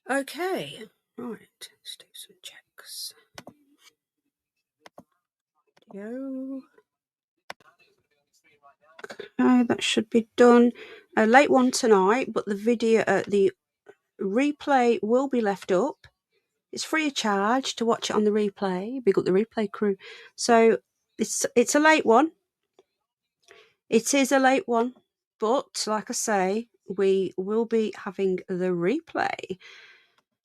Okay, right, let's do some checks. Video. Okay, that should be done. A late one tonight, but the video, the replay will be left up. It's free of charge to watch it on the replay. Big up the replay crew. So it's a late one. It is a late one, but like I say, we will be having the replay.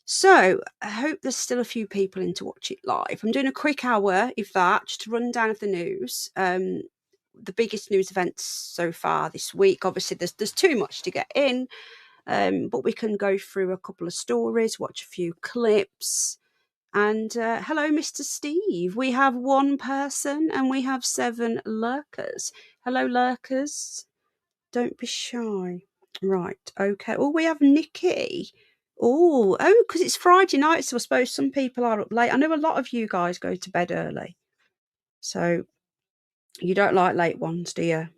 So I hope there's still a few people in to watch it live. I'm doing a quick hour, if that, just to run down of the news. The biggest news events so far this week. Obviously, there's too much to get in, but we can go through a couple of stories, watch a few clips. And hello, Mr. Steve. We have one person and we have 7 lurkers. Hello, lurkers. Don't be shy. Right, okay. Oh, we have Nikki. Oh, because it's Friday night, so I suppose some people are up late. I know a lot of you guys go to bed early. So you don't like late ones, do you?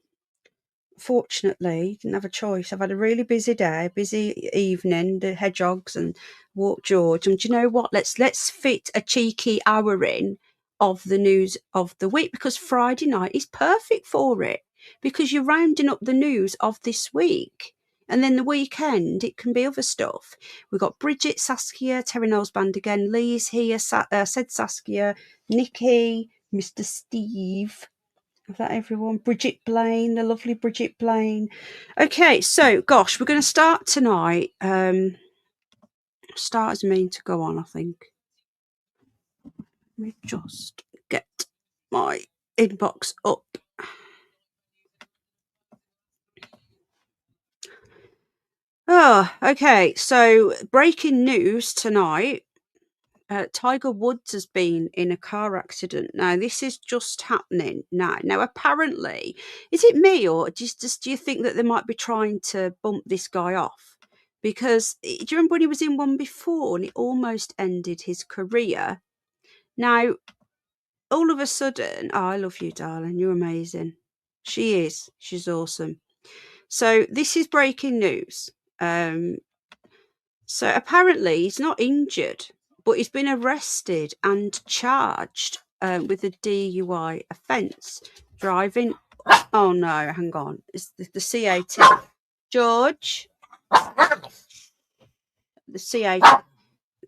Fortunately, didn't have a choice. I've had a really busy day, busy evening, the hedgehogs and walk George. And do you know what? Let's fit a cheeky hour in of the news of the week, because Friday night is perfect for it, because you're rounding up the news of this week. And then the weekend, it can be other stuff. We've got Bridget, Saskia, Terry Knowles Band again, Lee's here, said Saskia, Nikki, Mr. Steve. Is that everyone? Bridget Blaine, the lovely Bridget Blaine. Okay, so gosh, we're going to start tonight. Start as mean to go on, I think. Let me just get my inbox up. Oh, okay. So breaking news tonight. Tiger Woods has been in a car accident. Now, this is just happening now. Now, apparently, is it me, or just do you think that they might be trying to bump this guy off? Because do you remember when he was in one before and it almost ended his career? Now, all of a sudden, oh, I love you, darling. You're amazing. She is. She's awesome. So this is breaking news. So apparently he's not injured, but he's been arrested and charged with a DUI offence. Driving. Oh no, hang on. It's the CAT. George. The CAT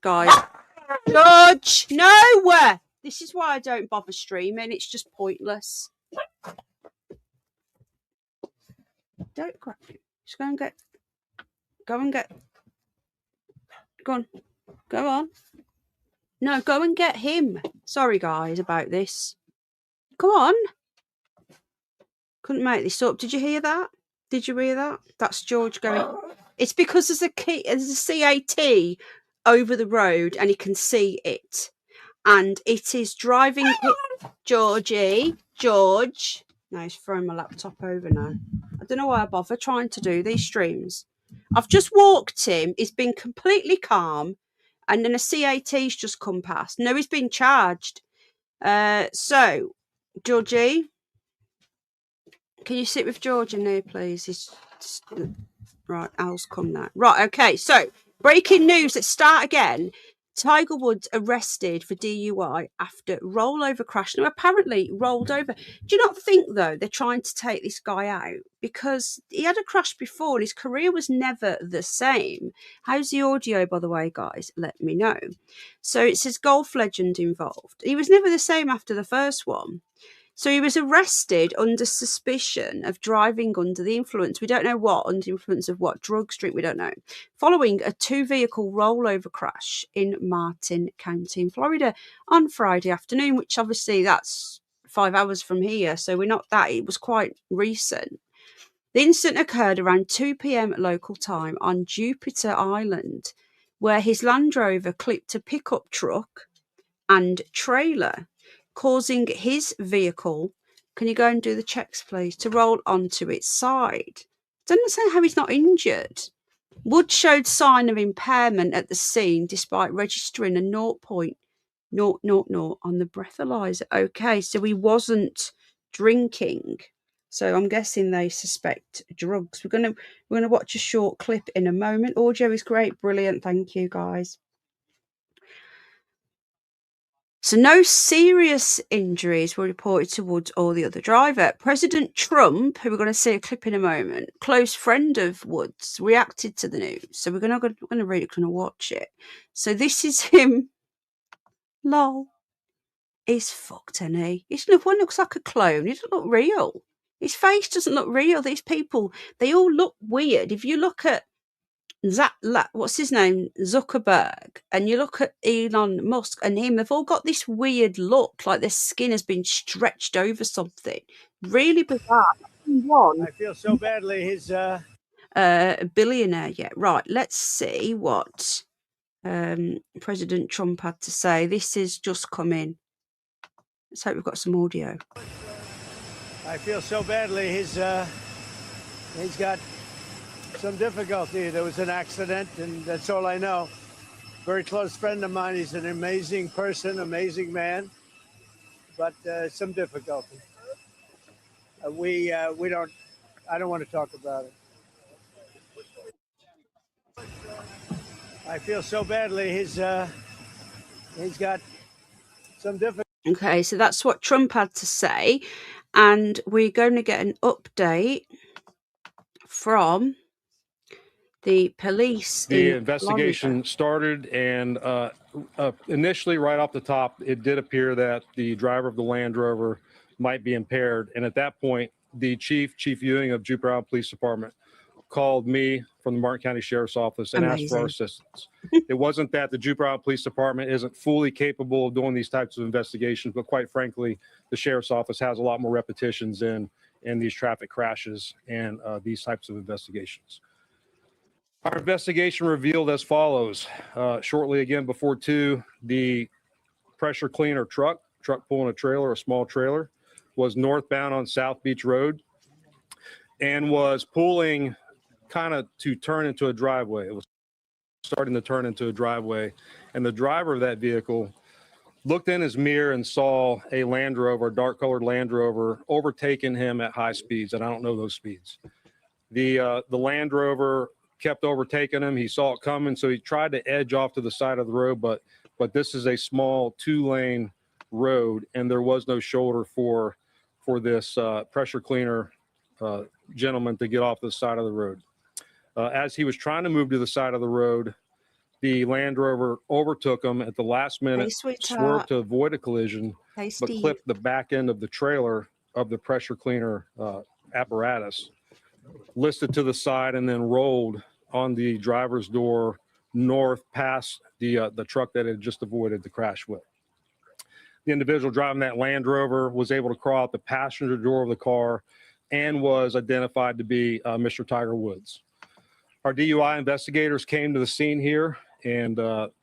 guys. George, no! This is why I don't bother streaming. It's just pointless. Don't grab him. Just go and get. Go on. Go on. No, go and get him. Sorry, guys, about this. Come on. Couldn't make this up. Did you hear that? Did you hear that? That's George going. It's because there's a CAT over the road and he can see it. And it is driving Georgie. George. No, he's throwing my laptop over now. I don't know why I bother trying to do these streams. I've just walked him. He's been completely calm. And then a CAT's just come past. No, he's been charged. So, Georgie, can you sit with George in there, please? Right, Al's come now. Right, okay. So, breaking news. Let's start again. Tiger Woods arrested for DUI after rollover crash. Now, apparently rolled over. Do you not think, though, they're trying to take this guy out? Because he had a crash before and his career was never the same. How's the audio, by the way, guys? Let me know. So it says golf legend involved. He was never the same after the first one. So he was arrested under suspicion of driving under the influence. We don't know what, under the influence of what, drugs, drink, we don't know. Following a 2-vehicle rollover crash in Martin County in Florida on Friday afternoon, which obviously that's 5 hours from here. So we're not that, it was quite recent. The incident occurred around 2 p.m. local time on Jupiter Island, where his Land Rover clipped a pickup truck and trailer, causing his vehicle, can you go and do the checks, please, to roll onto its side. Doesn't understand how he's not injured. Wood showed sign of impairment at the scene despite registering a 0.000 on the breathalyzer. Okay, so he wasn't drinking. So I'm guessing they suspect drugs. We're gonna watch a short clip in a moment. Audio is great, brilliant. Thank you, guys. So no serious injuries were reported to Woods or the other driver. President Trump, who we're going to see a clip in a moment, close friend of Woods, reacted to the news. So we're going to read it, going to watch it. So this is him. Lol. He's fucked, isn't he? One looks like a clone. He doesn't look real. His face doesn't look real. These people, they all look weird. If you look at what's his name, Zuckerberg, and you look at Elon Musk and him, they've all got this weird look, like their skin has been stretched over something. Really bizarre. I feel so badly. He's a billionaire. Yeah, right. Let's see what President Trump had to say. This is just come in. Let's hope we've got some audio. I feel so badly. He's got some difficulty. There was an accident, and that's all I know. Very close friend of mine. He's an amazing person, amazing man, but some difficulty. We don't. I don't want to talk about it. I feel so badly. He's got some difficulty. Okay, so that's what Trump had to say, and we're going to get an update from the police. The investigation started, and initially, right off the top, it did appear that the driver of the Land Rover might be impaired. And at that point, the Chief Ewing of Jupiter Island Police Department called me from the Martin County Sheriff's Office and asked for our assistance. It wasn't that the Jupiter Island Police Department isn't fully capable of doing these types of investigations, but quite frankly, the Sheriff's Office has a lot more repetitions in these traffic crashes and these types of investigations. Our investigation revealed as follows. Shortly again before 2, the pressure cleaner truck pulling a small trailer, was northbound on South Beach Road and was pulling kind of to turn into a driveway. It was starting to turn into a driveway, and the driver of that vehicle looked in his mirror and saw a Land Rover, a dark colored Land Rover, overtaking him at high speeds, and I don't know those speeds. The Land Rover kept overtaking him. He saw it coming, so he tried to edge off to the side of the road, but this is a small 2-lane road, and there was no shoulder for this pressure cleaner gentleman to get off the side of the road. As he was trying to move to the side of the road, the Land Rover overtook him at the last minute, swerved to avoid a collision, but clipped the back end of the trailer of the pressure cleaner apparatus, listed to the side, and then rolled on the driver's door north past the truck that had just avoided the crash with. The individual driving that Land Rover was able to crawl out the passenger door of the car and was identified to be Mr. Tiger Woods. Our DUI investigators came to the scene here, and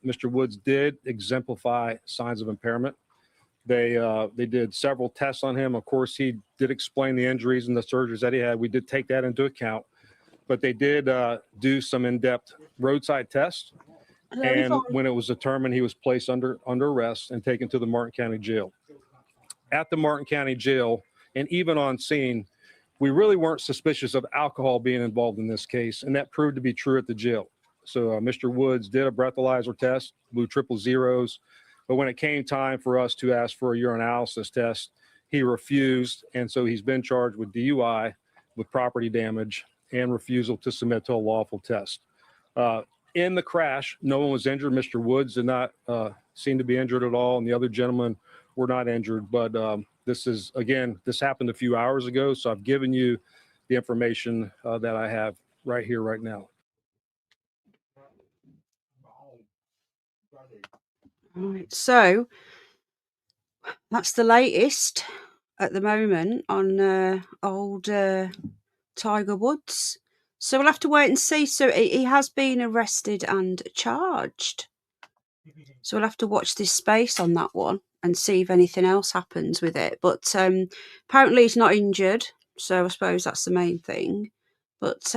Mr. Woods did exemplify signs of impairment. They did several tests on him. Of course, he did explain the injuries and the surgeries that he had. We did take that into account, but they did do some in-depth roadside tests. And when it was determined, he was placed under arrest and taken to the Martin County Jail. At the Martin County Jail, and even on scene, we really weren't suspicious of alcohol being involved in this case, and that proved to be true at the jail. So Mr. Woods did a breathalyzer test, blew triple zeros, but when it came time for us to ask for a urinalysis test, he refused, and so he's been charged with DUI, with property damage, and refusal to submit to a lawful test. In the crash, no one was injured. Mr. Woods did not seem to be injured at all, and the other gentlemen were not injured. But this happened a few hours ago, so I've given you the information that I have right here, right now. All right, so that's the latest at the moment on old Tiger Woods. So we'll have to wait and see. So he has been arrested and charged. So we'll have to watch this space on that one and see if anything else happens with it. But apparently he's not injured, so I suppose that's the main thing. But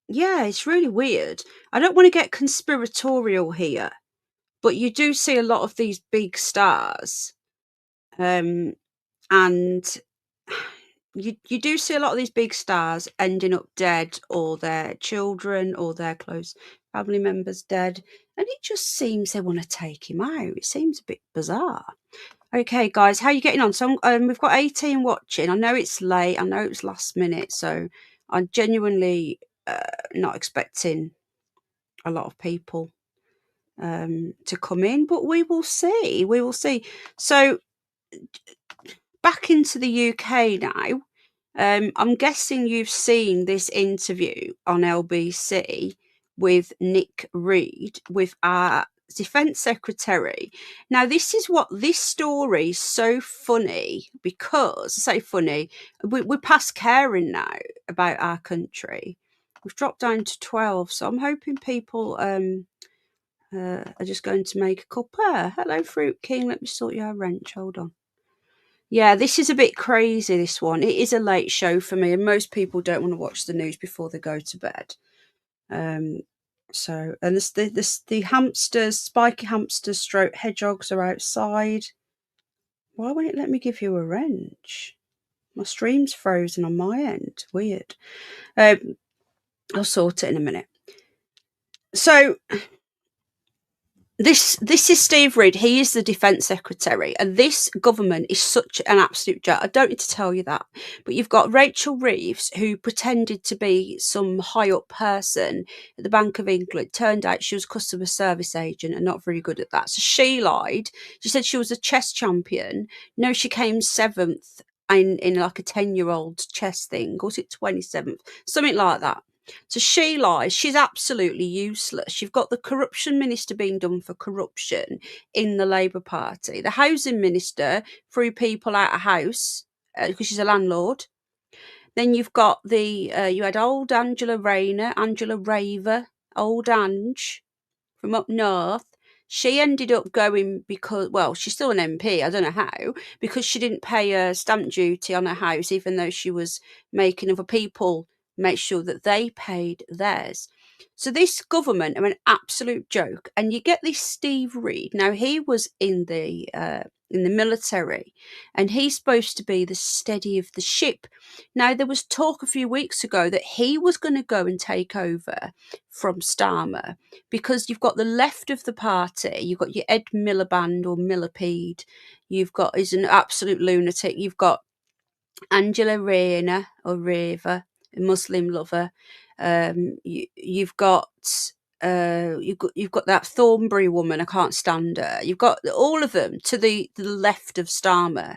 yeah, it's really weird. I don't want to get conspiratorial here, but you do see a lot of these big stars, and you do see a lot of these big stars ending up dead, or their children or their close family members dead, and it just seems they want to take him out. It seems a bit bizarre. Okay, guys, how are you getting on? So we've got 18 watching. I know it's late. I know it's last minute, so I'm genuinely not expecting a lot of people to come in, but we will see. We will see. So back into the UK now. I'm guessing you've seen this interview on LBC with Nick Reed, with our Defence Secretary. Now, this is what this story is so funny, because, I say funny, we're past caring now about our country. We've dropped down to 12, so I'm hoping people are just going to make a cuppa. Hello, Fruit King. Let me sort you a wrench. Hold on. Yeah, this is a bit crazy, this one. It is a late show for me, and most people don't want to watch the news before they go to bed. So, and the hamsters, spiky hamsters stroke hedgehogs are outside. Why won't it let me give you a wrench? My stream's frozen on my end. Weird. I'll sort it in a minute. So This is Steve Reed. He is the Defence Secretary, and this government is such an absolute joke. I don't need to tell you that, but you've got Rachel Reeves, who pretended to be some high up person at the Bank of England. Turned out she was a customer service agent and not very good at that. So she lied. She said she was a chess champion. No, she came 7th in like a 10-year-old chess thing. Or was it 27th? Something like that. So she lies. She's absolutely useless. You've got the corruption minister being done for corruption in the Labour Party. The housing minister threw people out of house because she's a landlord. Then you've got you had old Angela Raver, old Ange from up north. She ended up going because, well, she's still an MP, I don't know how, because she didn't pay her stamp duty on her house, even though she was making other people make sure that they paid theirs. So this government are an absolute joke. And you get this Steve Reed. Now, he was in the military, and he's supposed to be the steady of the ship. Now, there was talk a few weeks ago that he was going to go and take over from Starmer, because you've got the left of the party, you've got your Ed Miliband or Millipede, you've got, he's an absolute lunatic, you've got Angela Rayner or Raver, a Muslim lover, you've got that Thornbury woman, I can't stand her. You've got all of them to the left of Starmer,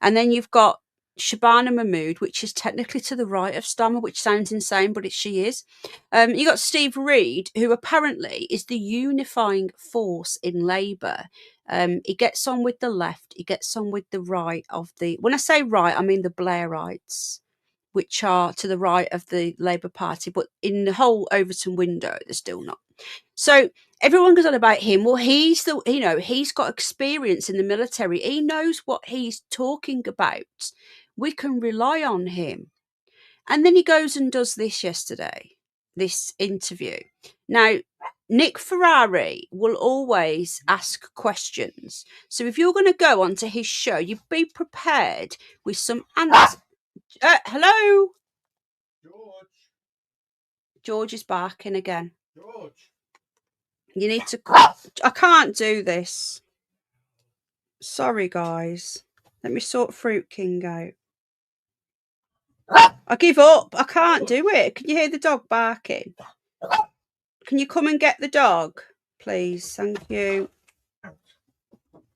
and then you've got Shabana Mahmood, which is technically to the right of Starmer, which sounds insane, but she is. You got Steve Reed, who apparently is the unifying force in Labour. He gets on with the left, he gets on with the right of the, when I say right, I mean the Blairites, which are to the right of the Labour Party, but in the whole Overton window, they're still not. So everyone goes on about him. Well, he's got experience in the military. He knows what he's talking about. We can rely on him. And then he goes and does this yesterday, this interview. Now, Nick Ferrari will always ask questions. So if you're going to go onto his show, you be prepared with some answers. Hello? George is barking again. George. You need to... I can't do this. Sorry, guys. Let me sort Fruit King out. I give up. I can't do it. Can you hear the dog barking? Can you come and get the dog, please? Thank you.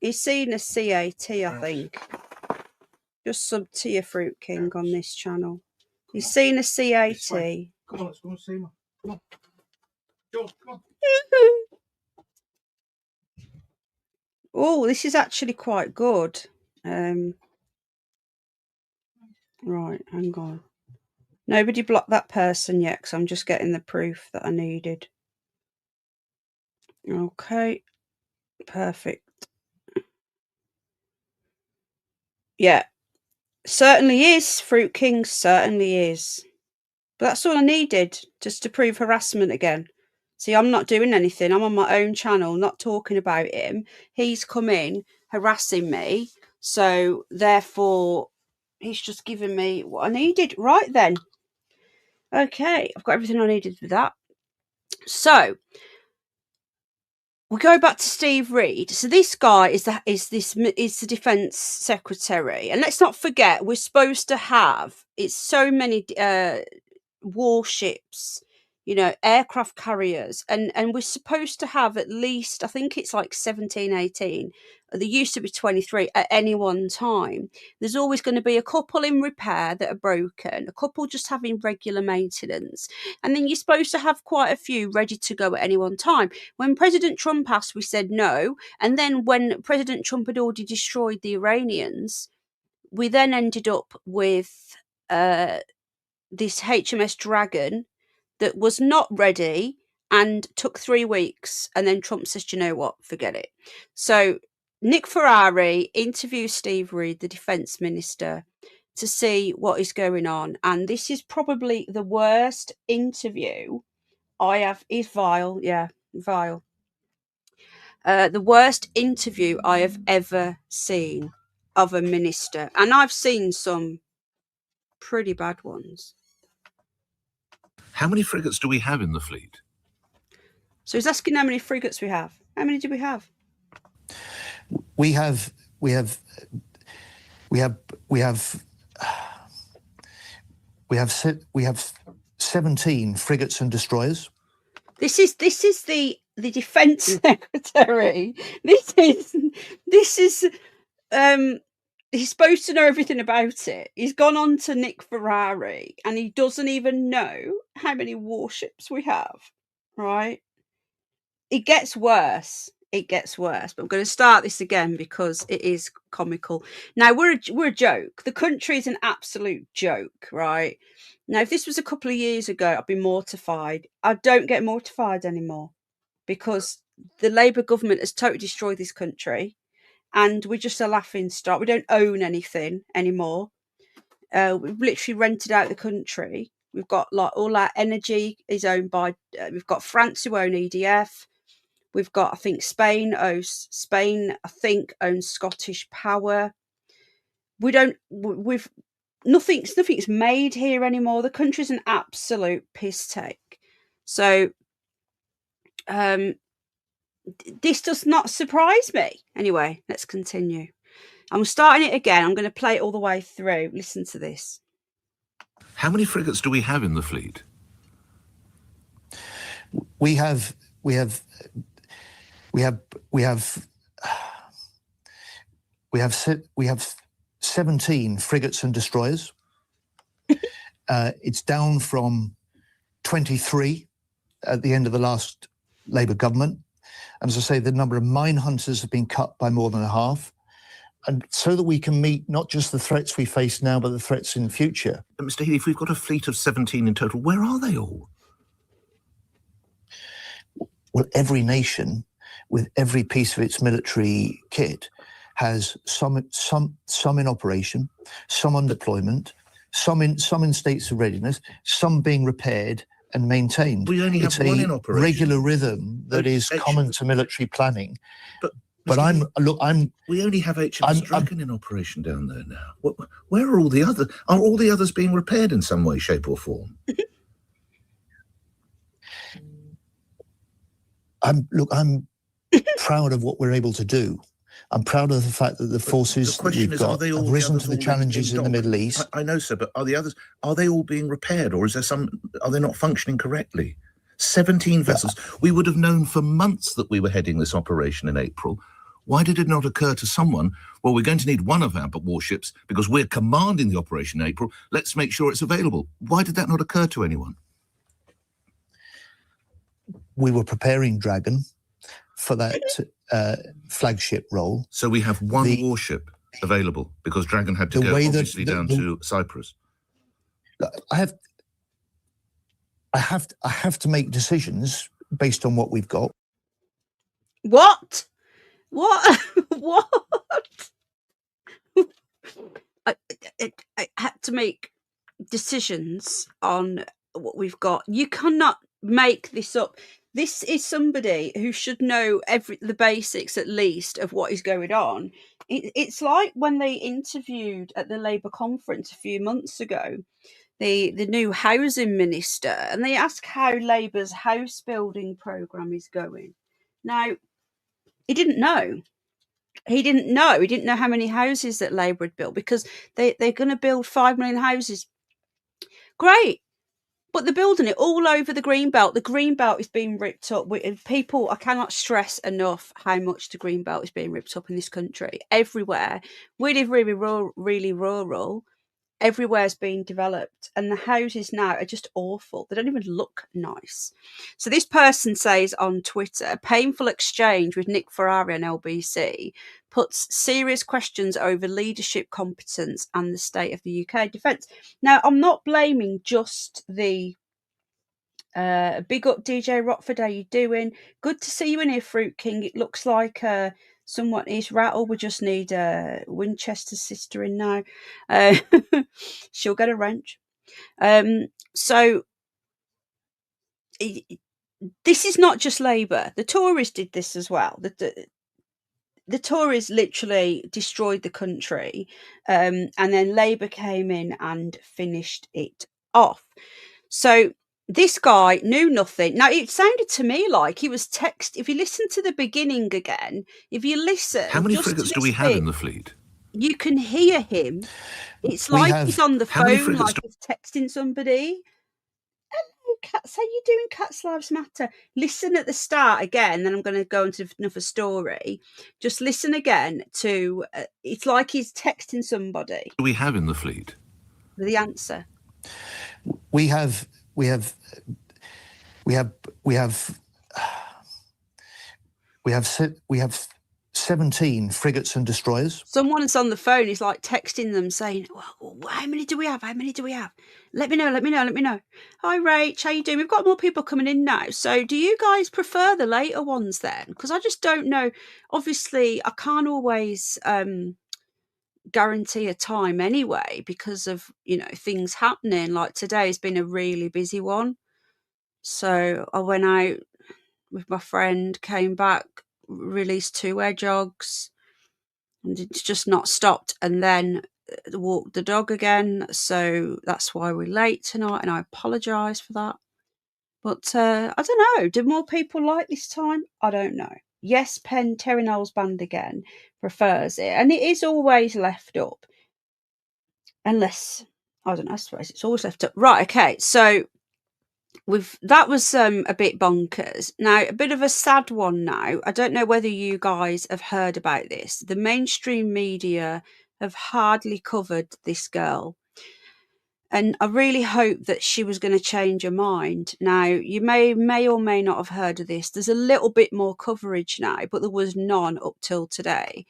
He's seen a CAT, I think. Just sub to your Fruit King on this channel. He's seen a CAT. Come on, let's go and see him. Come on. George, come on. Oh, this is actually quite good. Right, hang on. Nobody blocked that person yet, because I'm just getting the proof that I needed. Okay, perfect. Yeah, certainly is. Fruit King certainly is. But that's all I needed, just to prove harassment again. See, I'm not doing anything. I'm on my own channel, not talking about him. He's come in harassing me. So, therefore, he's just given me what I needed. Right then. Okay, I've got everything I needed for that. So we go back to Steve Reed. So this guy is the defence secretary, and let's not forget we're supposed to have so many warships, aircraft carriers, and we're supposed to have at least, I think it's like 17, 18. There used to be 23 at any one time. There's always going to be a couple in repair that are broken, a couple just having regular maintenance, and then you're supposed to have quite a few ready to go at any one time. When President Trump asked, we said no, and then when President Trump had already destroyed the Iranians, we then ended up with this HMS Dragon that was not ready and took 3 weeks. And then Trump says, you know what, forget it. So Nick Ferrari interviews Steve Reed, the defence minister, to see what is going on. And this is probably the worst interview I have. Is vile. Yeah, vile. The worst interview I have ever seen of a minister. And I've seen some pretty bad ones. How many frigates do we have in the fleet? So he's asking how many frigates we have. How many do we have? We have 17 frigates and destroyers. This is the defence secretary. This is he's supposed to know everything about it. He's gone on to Nick Ferrari and he doesn't even know how many warships we have, right? It gets worse. It gets worse. But I'm going to start this again because it is comical. Now, we're a joke. The country is an absolute joke, right? Now, if this was a couple of years ago, I'd be mortified. I don't get mortified anymore because the Labour government has totally destroyed this country and we're just a laughing stock. We don't own anything anymore. We've literally rented out the country. We've got like all our energy is owned by, we've got France who own EDF. We've got, I think Spain owns Scottish Power. Nothing's made here anymore. The country's an absolute piss take. So this does not surprise me. Anyway, let's continue. I'm starting it again. I'm going to play it all the way through. Listen to this. How many frigates do we have in the fleet? We have 17 frigates and destroyers. It's down from 23 at the end of the last Labour government. And as I say, the number of mine hunters have been cut by more than a half. And so that we can meet not just the threats we face now, but the threats in the future. Mr. Healy, if we've got a fleet of 17 in total, where are they all? Well, every nation with every piece of its military kit has some in operation, some on deployment, some in states of readiness, some being repaired and maintained. We only have one in operation. Regular rhythm that is common to military planning. But we only have HMS Dragon in operation down there now. Where are all the others? Are all the others being repaired in some way, shape, or form? I'm proud of what we're able to do. I'm proud of the fact that the forces that we've got have risen to the challenges in the Middle East. I know, sir, but are they all being repaired, or are they not functioning correctly? 17 vessels. We would have known for months that we were heading this operation in April. Why did it not occur to someone, well, we're going to need one of our warships because we're commanding the operation in April. Let's make sure it's available. Why did that not occur to anyone? We were preparing Dragon for that flagship role. So we have one warship available because Dragon had to go obviously down to Cyprus. I have to make decisions based on what we've got. What? I had to make decisions on what we've got. You cannot make this up. This is somebody who should know the basics at least of what is going on It's like when they interviewed at the Labour conference a few months ago the new housing minister, and they asked how Labour's house building programme is going. Now, he didn't know. He didn't know. He didn't know how many houses that Labour had built, because they're going to build 5 million houses. Great. But they're building it all over the Greenbelt. The Greenbelt is being ripped up. People, I cannot stress enough how much the Greenbelt is being ripped up in this country. Everywhere. We live really rural. Everywhere's being developed. And the houses now are just awful. They don't even look nice. So this person says on Twitter, a painful exchange with Nick Ferrari on LBC puts serious questions over leadership competence and the state of the UK defence. Now, I'm not blaming just the big up DJ Rockford, how you doing? Good to see you in here, Fruit King. It looks like someone is rattled. We just need Winchester's sister in now. She'll get a wrench. So this is not just Labour. The Tories did this as well. The Tories literally destroyed the country, and then Labour came in and finished it off. So this guy knew nothing. Now, it sounded to me like he was if you listen to the beginning again, if you listen... How many frigates do we have in the fleet? You can hear him. It's like he's on the phone, like he's texting somebody. Hello, Cats. How you doing, Cats Lives Matter? Listen at the start again, then I'm going to go into another story. Just listen again to... it's like he's texting somebody. What do we have in the fleet? The answer. We have 17 frigates and destroyers. Someone that's on the phone is like texting them saying, well, how many do we have? How many do we have? Let me know. Hi, Rach. How you doing? We've got more people coming in now. So do you guys prefer the later ones then? Because I just don't know. Obviously, I can't always guarantee a time anyway, because of, things happening. Like today's been a really busy one. So I went out with my friend, came back, released 2 hedgehogs, and it's just not stopped. And then walked the dog again. So that's why we're late tonight, and I apologise for that. But I don't know. Do more people like this time? I don't know. Yes, Penn, Terry Knowles Band again prefers it. And it is always left up. Unless, I don't know, I suppose it's always left up. Right, okay. So that was a bit bonkers. Now, a bit of a sad one now. I don't know whether you guys have heard about this. The mainstream media have hardly covered this girl. And I really hope that she was going to change her mind. Now, you may or may not have heard of this. There's a little bit more coverage now, but there was none up till today.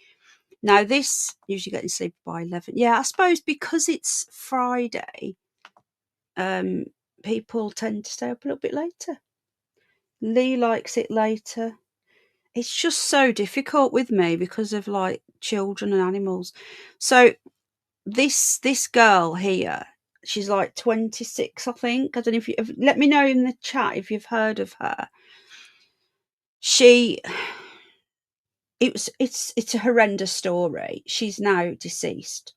Now, this usually getting sleep by 11. Yeah, I suppose because it's Friday, people tend to stay up a little bit later. Lee likes it later. It's just so difficult with me because of like children and animals. So this girl here, she's like 26, I think. I don't know if you let me know in the chat if you've heard of her. It's a horrendous story. She's now deceased.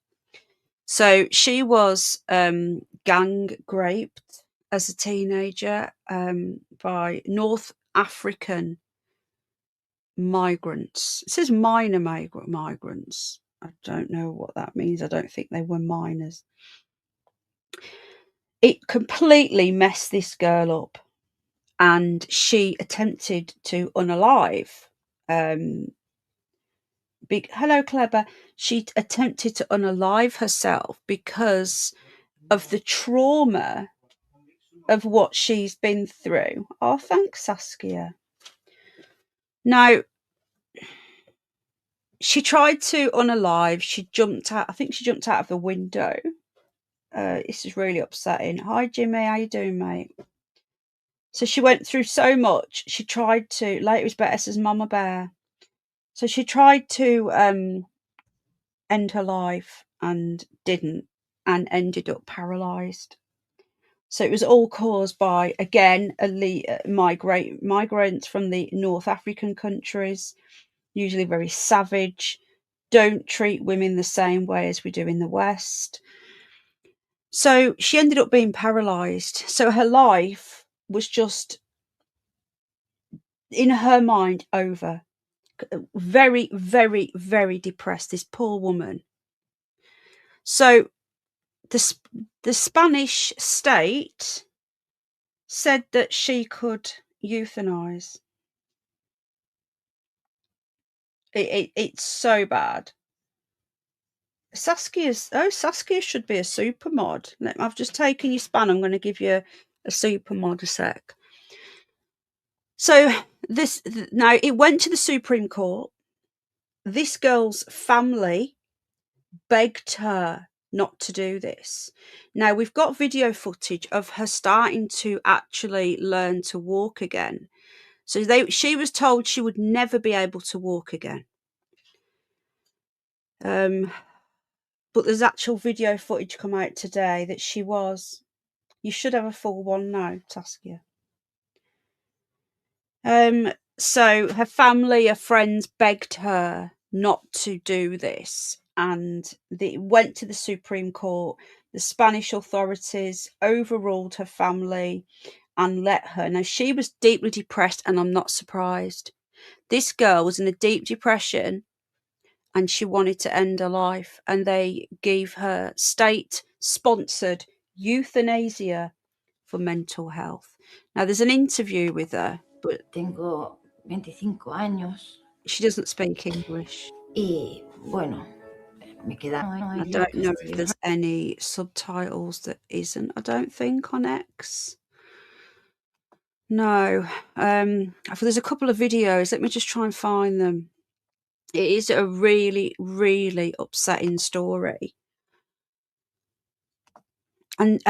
So she was gang raped as a teenager by North African migrants. It says minor migrants. I don't know what that means. I don't think they were minors. It completely messed this girl up, and she attempted to unalive. Hello, Clever. She attempted to unalive herself because of the trauma of what she's been through. Oh, thanks, Saskia. Now, she tried to unalive. She jumped out. I think she jumped out of the window. This is really upsetting. Hi, Jimmy. How you doing, mate? So she went through so much. She tried to. Later was better, says Mama Bear. So she tried to end her life and didn't, and ended up paralysed. So it was all caused by, again, migrants from the North African countries, usually very savage. don't treat women the same way as we do in the West. So she ended up being paralyzed. So her life was just, in her mind, over. Very, very, very depressed, this poor woman. So the Spanish state said that she could euthanize. It's so bad. Saskia should be a super mod. I've just taken your span. I'm going to give you a super mod a sec. So now it went to the Supreme Court. This girl's family begged her not to do this. Now we've got video footage of her starting to actually learn to walk again. So she was told she would never be able to walk again. But there's actual video footage come out today that she was. You should have a full one now, Saskia. So her family, her friends begged her not to do this, and it went to the Supreme Court. The Spanish authorities overruled her family and let her. Now, she was deeply depressed, and I'm not surprised. This girl was in a deep depression, and she wanted to end her life, and they gave her state-sponsored euthanasia for mental health. Now, there's an interview with her, but Tengo 25 años she doesn't speak English. y bueno, me quedaron. I don't know if there's any subtitles. That isn't, I don't think, on X. No. There's a couple of videos. Let me just try and find them. It is a really, really upsetting story. And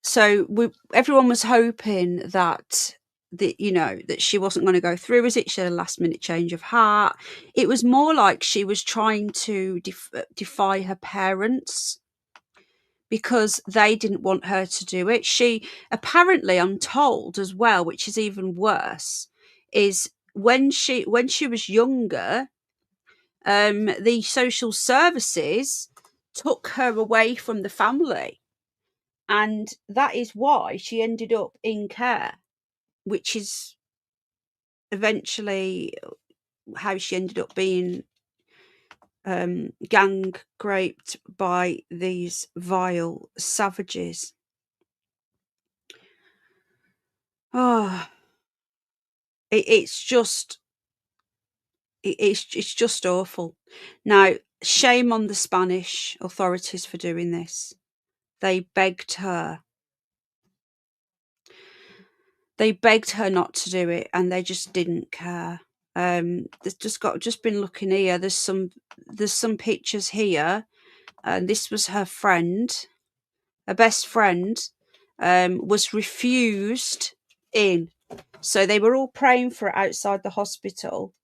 so everyone was hoping that that she wasn't going to go through with it. She had a last minute change of heart. It was more like she was trying to defy her parents because they didn't want her to do it. She apparently, I'm told as well, which is even worse, is when she was younger, the social services took her away from the family, and that is why she ended up in care, which is eventually how she ended up being gang raped by these vile savages. Oh, it's just awful. Now, shame on the Spanish authorities for doing this. They begged her not to do it, and they just didn't care. There's just been looking here. There's some pictures here, and this was her friend, her best friend, was refused in. So they were all praying for it outside the hospital,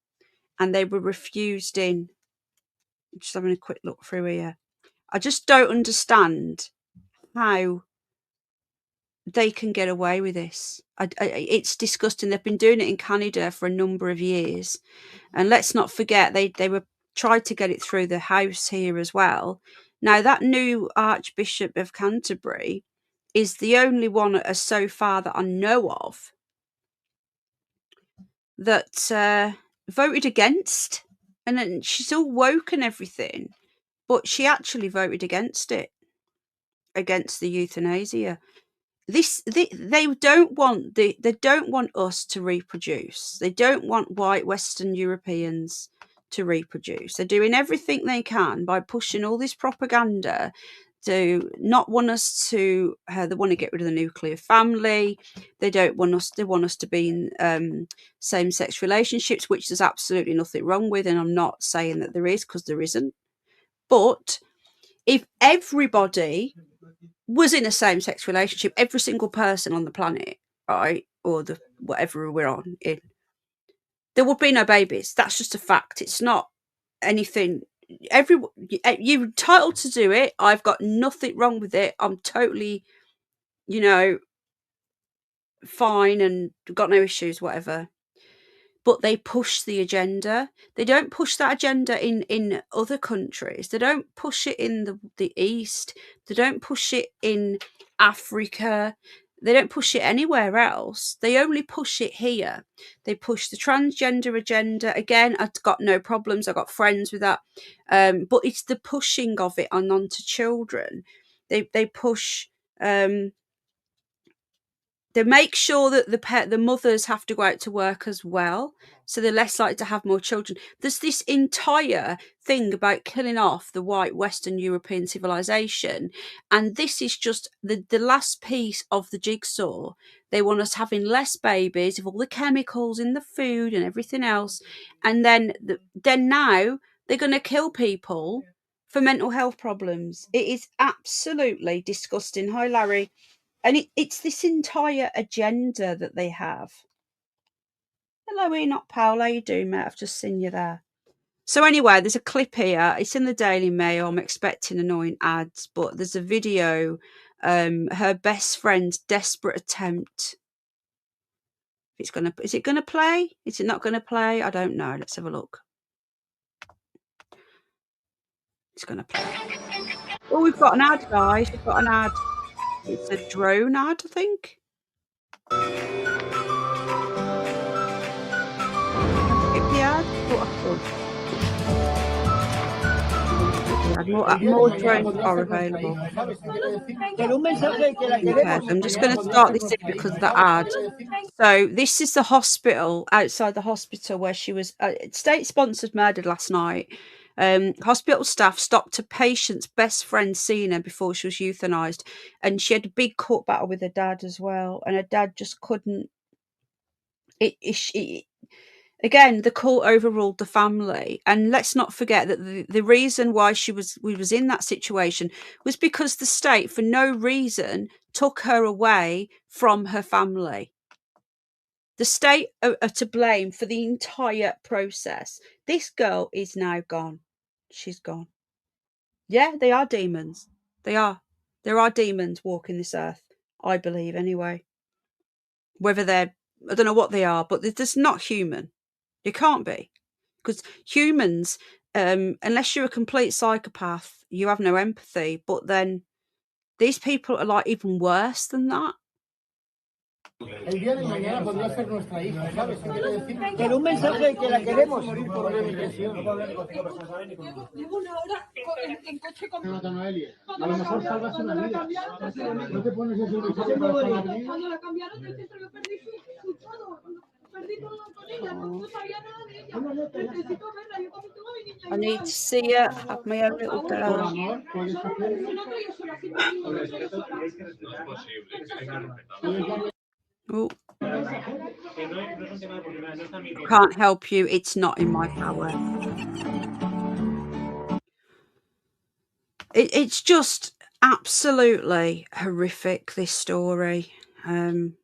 and they were refused in. I'm just having a quick look through here. I just don't understand how they can get away with this. It's disgusting. They've been doing it in Canada for a number of years, and let's not forget they were tried to get it through the House here as well. Now, that new Archbishop of Canterbury is the only one so far that I know of that voted against, and then she's all woke and everything, but she actually voted against it, against the euthanasia. They don't want us to reproduce. They don't want white Western Europeans to reproduce. They're doing everything they can by pushing all this propaganda to not want us to. They want to get rid of the nuclear family. They want us to be in same-sex relationships, which there's absolutely nothing wrong with, and I'm not saying that there is, because there isn't. But if everybody was in a same-sex relationship, every single person on the planet, right, or the whatever we're on in, there would be no babies. That's just a fact. It's not anything. You're entitled to do it. I've got nothing wrong with it. I'm totally, fine and got no issues, whatever. but they push the agenda. They don't push that agenda in other countries. They don't push it in the East. They don't push it in Africa. They don't push it anywhere else. They only push it here. They push the transgender agenda. Again, I've got no problems. I've got friends with that. But it's the pushing of it onto children. They push... they make sure that the mothers have to go out to work as well, so they're less likely to have more children. There's this entire thing about killing off the white Western European civilization, and this is just the last piece of the jigsaw. They want us having less babies with all the chemicals in the food and everything else, and then now they're going to kill people for mental health problems. It is absolutely disgusting. Hi, Larry. And it's this entire agenda that they have. Hello, Enoch Powell. How you doing, mate? I've just seen you there. So anyway, there's a clip here. It's in the Daily Mail. I'm expecting annoying ads, but there's a video. Her best friend's desperate attempt. Is it gonna play? Is it not gonna play? I don't know. Let's have a look. It's gonna play. Oh, we've got an ad, guys. We've got an ad. It's a drone ad, I think. Skip the ad. More drones are available. Okay, I'm just going to start this in because of the ad. So this is the hospital, outside the hospital where she was state-sponsored murdered last night. Hospital staff stopped a patient's best friend seeing her before she was euthanized, and she had a big court battle with her dad as well, and her dad just couldn't. Again, the court overruled the family, and let's not forget that the reason why we was in that situation was because the state, for no reason, took her away from her family. The state are to blame for the entire process. This girl is now gone. She's gone. Yeah, they are demons. They are. There are demons walking this earth, I believe, anyway. Whether they're, I don't know what they are, but they're just not human. You can't be, because humans, unless you're a complete psychopath, you have no empathy. But then these people are like even worse than that. El día de mañana podría ser nuestra hija, ¿sabes qué quiero decir? Pero un mensaje de que la queremos. Por depresión. Llevo una hora en coche con... Noelia, a lo mejor salvas una vida. No te pones ese mensaje para salvar vidas. Cuando la cambiaron del centro yo perdí su todo. Perdí todo con ella, no sabía nada de ella. Necesito verla, yo también tengo a mi niña. I need to see her, have my own little girl. Oh. Can't help you. It's not in my power. It's just absolutely horrific, this story. Look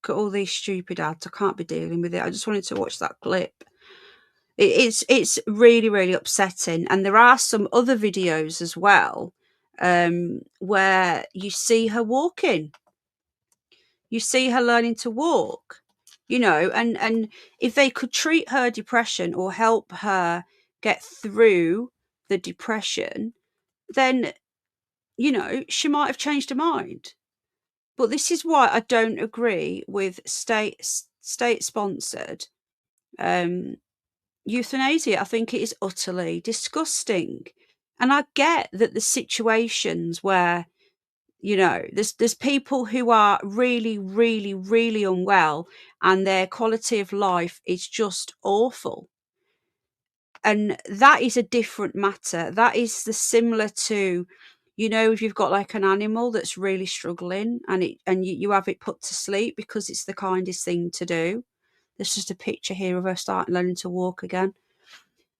at all these stupid ads. I can't be dealing with it. I just wanted to watch that clip. It's really, really upsetting. And there are some other videos as well, where you see her walking. You see her learning to walk, you know, and if they could treat her depression or help her get through the depression, then, you know, she might have changed her mind. But this is why I don't agree with state-sponsored euthanasia. I think it is utterly disgusting. And I get that the situations where, you know, there's people who are really, really, really unwell and their quality of life is just awful. And that is a different matter. That is similar to, you know, if you've got like an animal that's really struggling and you have it put to sleep because it's the kindest thing to do. There's just a picture here of her learning to walk again.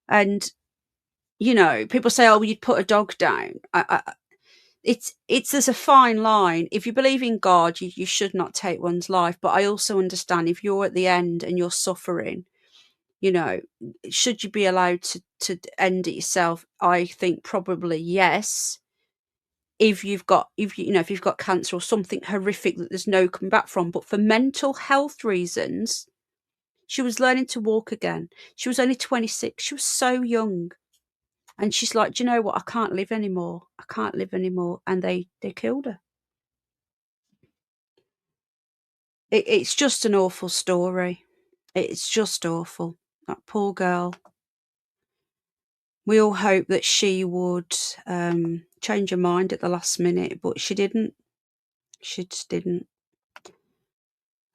And, you know, people say, oh, well, you'd put a dog down. There's a fine line. If you believe in God, you should not take one's life. But I also understand if you're at the end and you're suffering, you know, should you be allowed to end it yourself? I think probably yes. If you've got cancer or something horrific that there's no coming back from. But for mental health reasons, She was learning to walk again. She was only 26. She was so young. And she's like, do you know what? I can't live anymore. I can't live anymore. And they killed her. It's just an awful story. It's just awful. That poor girl. We all hope that she would change her mind at the last minute, but she didn't. She just didn't.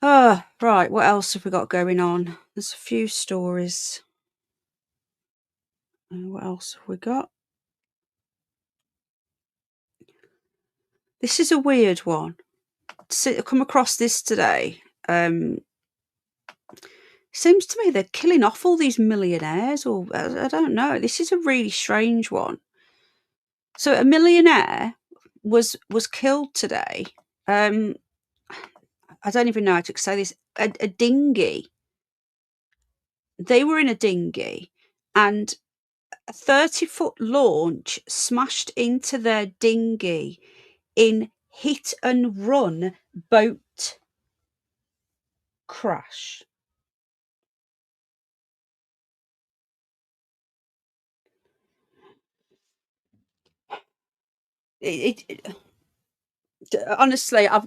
Oh, right. What else have we got going on? There's a few stories. What else have we got? This is a weird one. I come across this today. Seems to me they're killing off all these millionaires, or I don't know. This is a really strange one. So a millionaire was killed today. I don't even know how to say this. A dinghy. They were in a dinghy, and a 30-foot launch smashed into their dinghy in hit and run boat crash. Honestly, I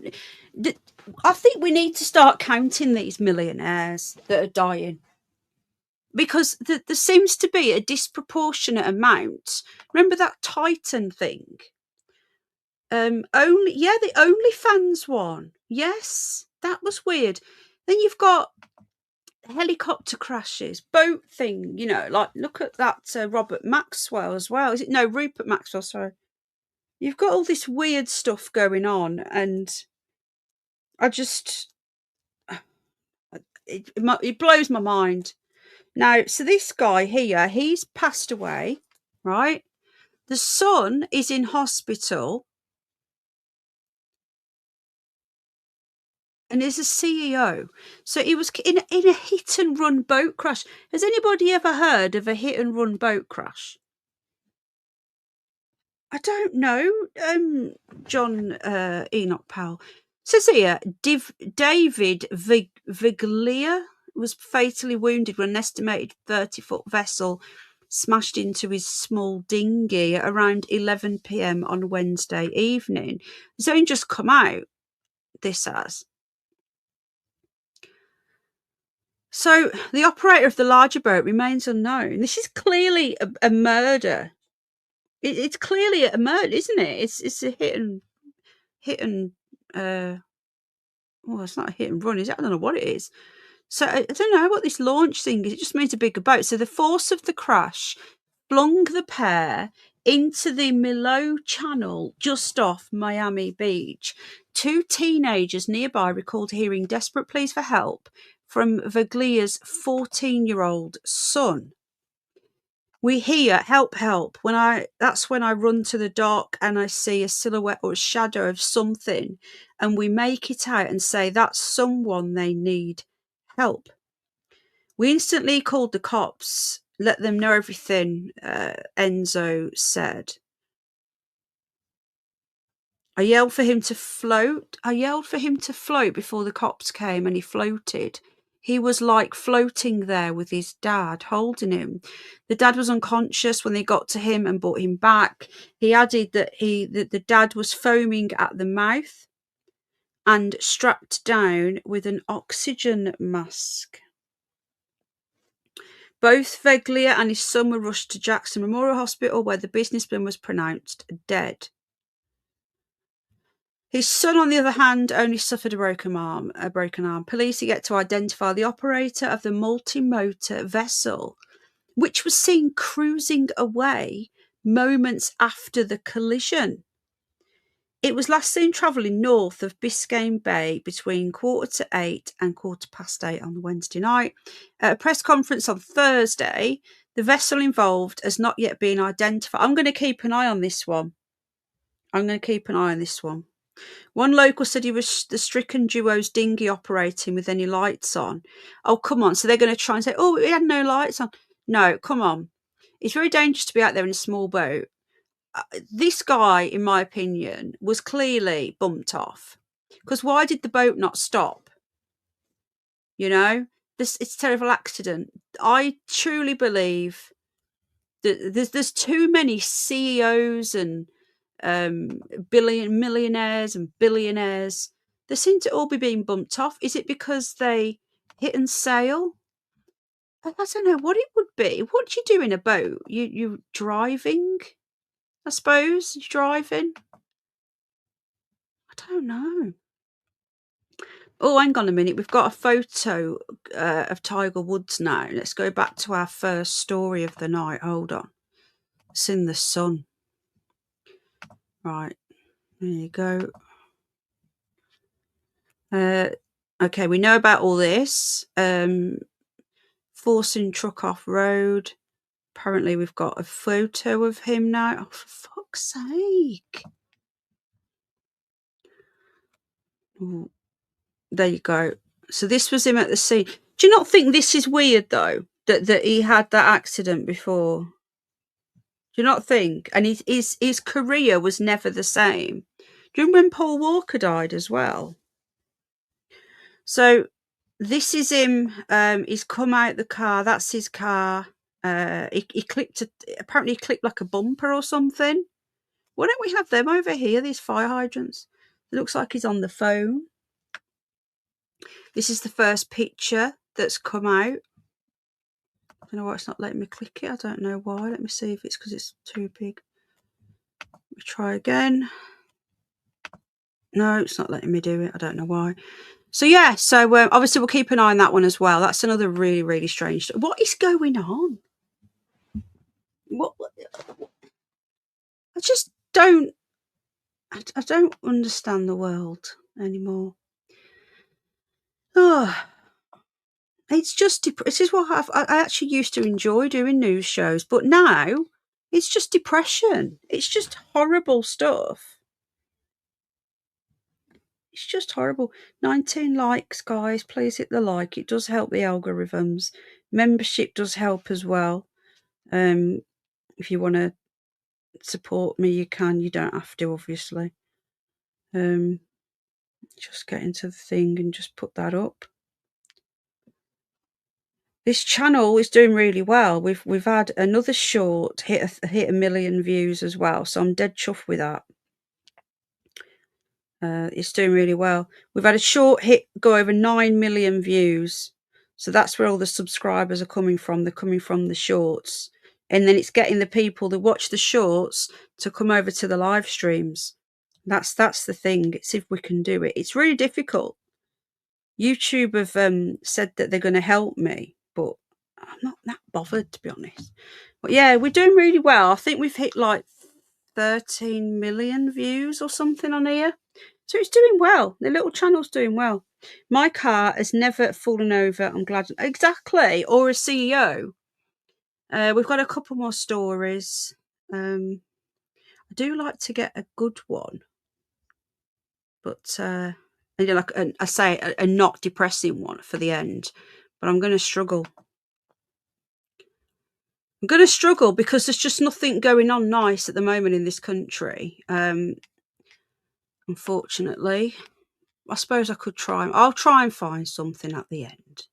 think we need to start counting these millionaires that are dying, because there seems to be a disproportionate amount. Remember that Titan thing? The OnlyFans one. Yes, that was weird. Then you've got helicopter crashes, boat thing. You know, like look at that Robert Maxwell as well. Is it no Rupert Maxwell? Sorry. You've got all this weird stuff going on, and I just it blows my mind. Now, so this guy here, he's passed away, right? The son is in hospital and is a CEO. So he was in a hit and run boat crash. Has anybody ever heard of a hit and run boat crash? I don't know. John Enoch Powell says here, David Viglia was fatally wounded when an estimated 30-foot vessel smashed into his small dinghy at around 11 p.m. on Wednesday evening. It's only just come out, this has. So the operator of the larger boat remains unknown. This is clearly a murder. It's clearly a murder, isn't it? It's a hit and well, it's not a hit and run, is it? I don't know what it is. So I don't know what this launch thing is. It just means a bigger boat. So the force of the crash flung the pair into the Milo Channel just off Miami Beach. 2 teenagers nearby recalled hearing desperate pleas for help from Viglia's 14-year-old son. We hear help, help. That's when I run to the dock and I see a silhouette or a shadow of something, and we make it out and say that's someone, they need help. We instantly called the cops, let them know everything, Enzo said. I yelled for him to float. Before the cops came, and he floated. He was like floating there with his dad, holding him. The dad was unconscious when they got to him and brought him back. He added that the dad was foaming at the mouth and strapped down with an oxygen mask. Both Veglia and his son were rushed to Jackson Memorial Hospital, where the businessman was pronounced dead. His son, on the other hand, only suffered a broken arm. Police yet to identify the operator of the multi-motor vessel, which was seen cruising away moments after the collision. It was last seen travelling north of Biscayne Bay between 8:15 and 8:15 on Wednesday night. At a press conference on Thursday, the vessel involved has not yet been identified. I'm going to keep an eye on this one. One local said he was the stricken duo's dinghy operating with any lights on. Oh, come on. So they're going to try and say, oh, it had no lights on. No, come on. It's very dangerous to be out there in a small boat. This guy, in my opinion, was clearly bumped off. Because why did the boat not stop? You know? it's a terrible accident. I truly believe that there's too many CEOs and millionaires and billionaires. They seem to all be being bumped off. Is it because they hit and sail? I don't know what it would be. What do you do in a boat? You driving, I suppose. You're driving. I don't know. Oh, hang on a minute. We've got a photo of Tiger Woods now. Let's go back to our first story of the night. Hold on. It's in the sun. Right. There you go. Okay, we know about all this. Forcing truck off road. Apparently, we've got a photo of him now. Oh, for fuck's sake. Ooh, there you go. So this was him at the scene. Do you not think this is weird, though, that he had that accident before? Do you not think? And his career was never the same. Do you remember when Paul Walker died as well? So this is him. He's come out the car. That's his car. He clipped apparently he clipped like a bumper or something. Why don't we have them over here? These fire hydrants. It looks like he's on the phone. This is the first picture that's come out. I don't know why it's not letting me click it. I don't know why. Let me see if it's because it's too big. Let me try again. No, it's not letting me do it. I don't know why. So yeah, so obviously we'll keep an eye on that one as well. That's another really, really strange story. What is going on? What? I just don't. I don't understand the world anymore. Oh, it's just. This is what I actually used to enjoy doing news shows, but now it's just depression. It's just horrible stuff. It's just horrible. 19 likes, guys. Please hit the like. It does help the algorithms. Membership does help as well. If you want to support me, you can. You don't have to, obviously. Just get into the thing and just put that up. This channel is doing really well. We've had another short hit a million views as well, so I'm dead chuffed with that. It's doing really well. We've had a short hit go over 9 million views, so that's where all the subscribers are coming from. They're coming from the shorts, and then it's getting the people that watch the shorts to come over to the live streams. That's the thing. See if we can do it. It's really difficult. YouTube have said that they're going to help me, but I'm not that bothered, to be honest. But yeah, we're doing really well. I think we've hit like 13 million views or something on here. So it's doing well. The little channel's doing well. My car has never fallen over. I'm glad. Exactly. Or a CEO. We've got a couple more stories. I do like to get a good one. But like I say, a not depressing one for the end. But I'm going to struggle. I'm going to struggle because there's just nothing going on nice at the moment in this country. Unfortunately, I suppose I could try. I'll try and find something at the end.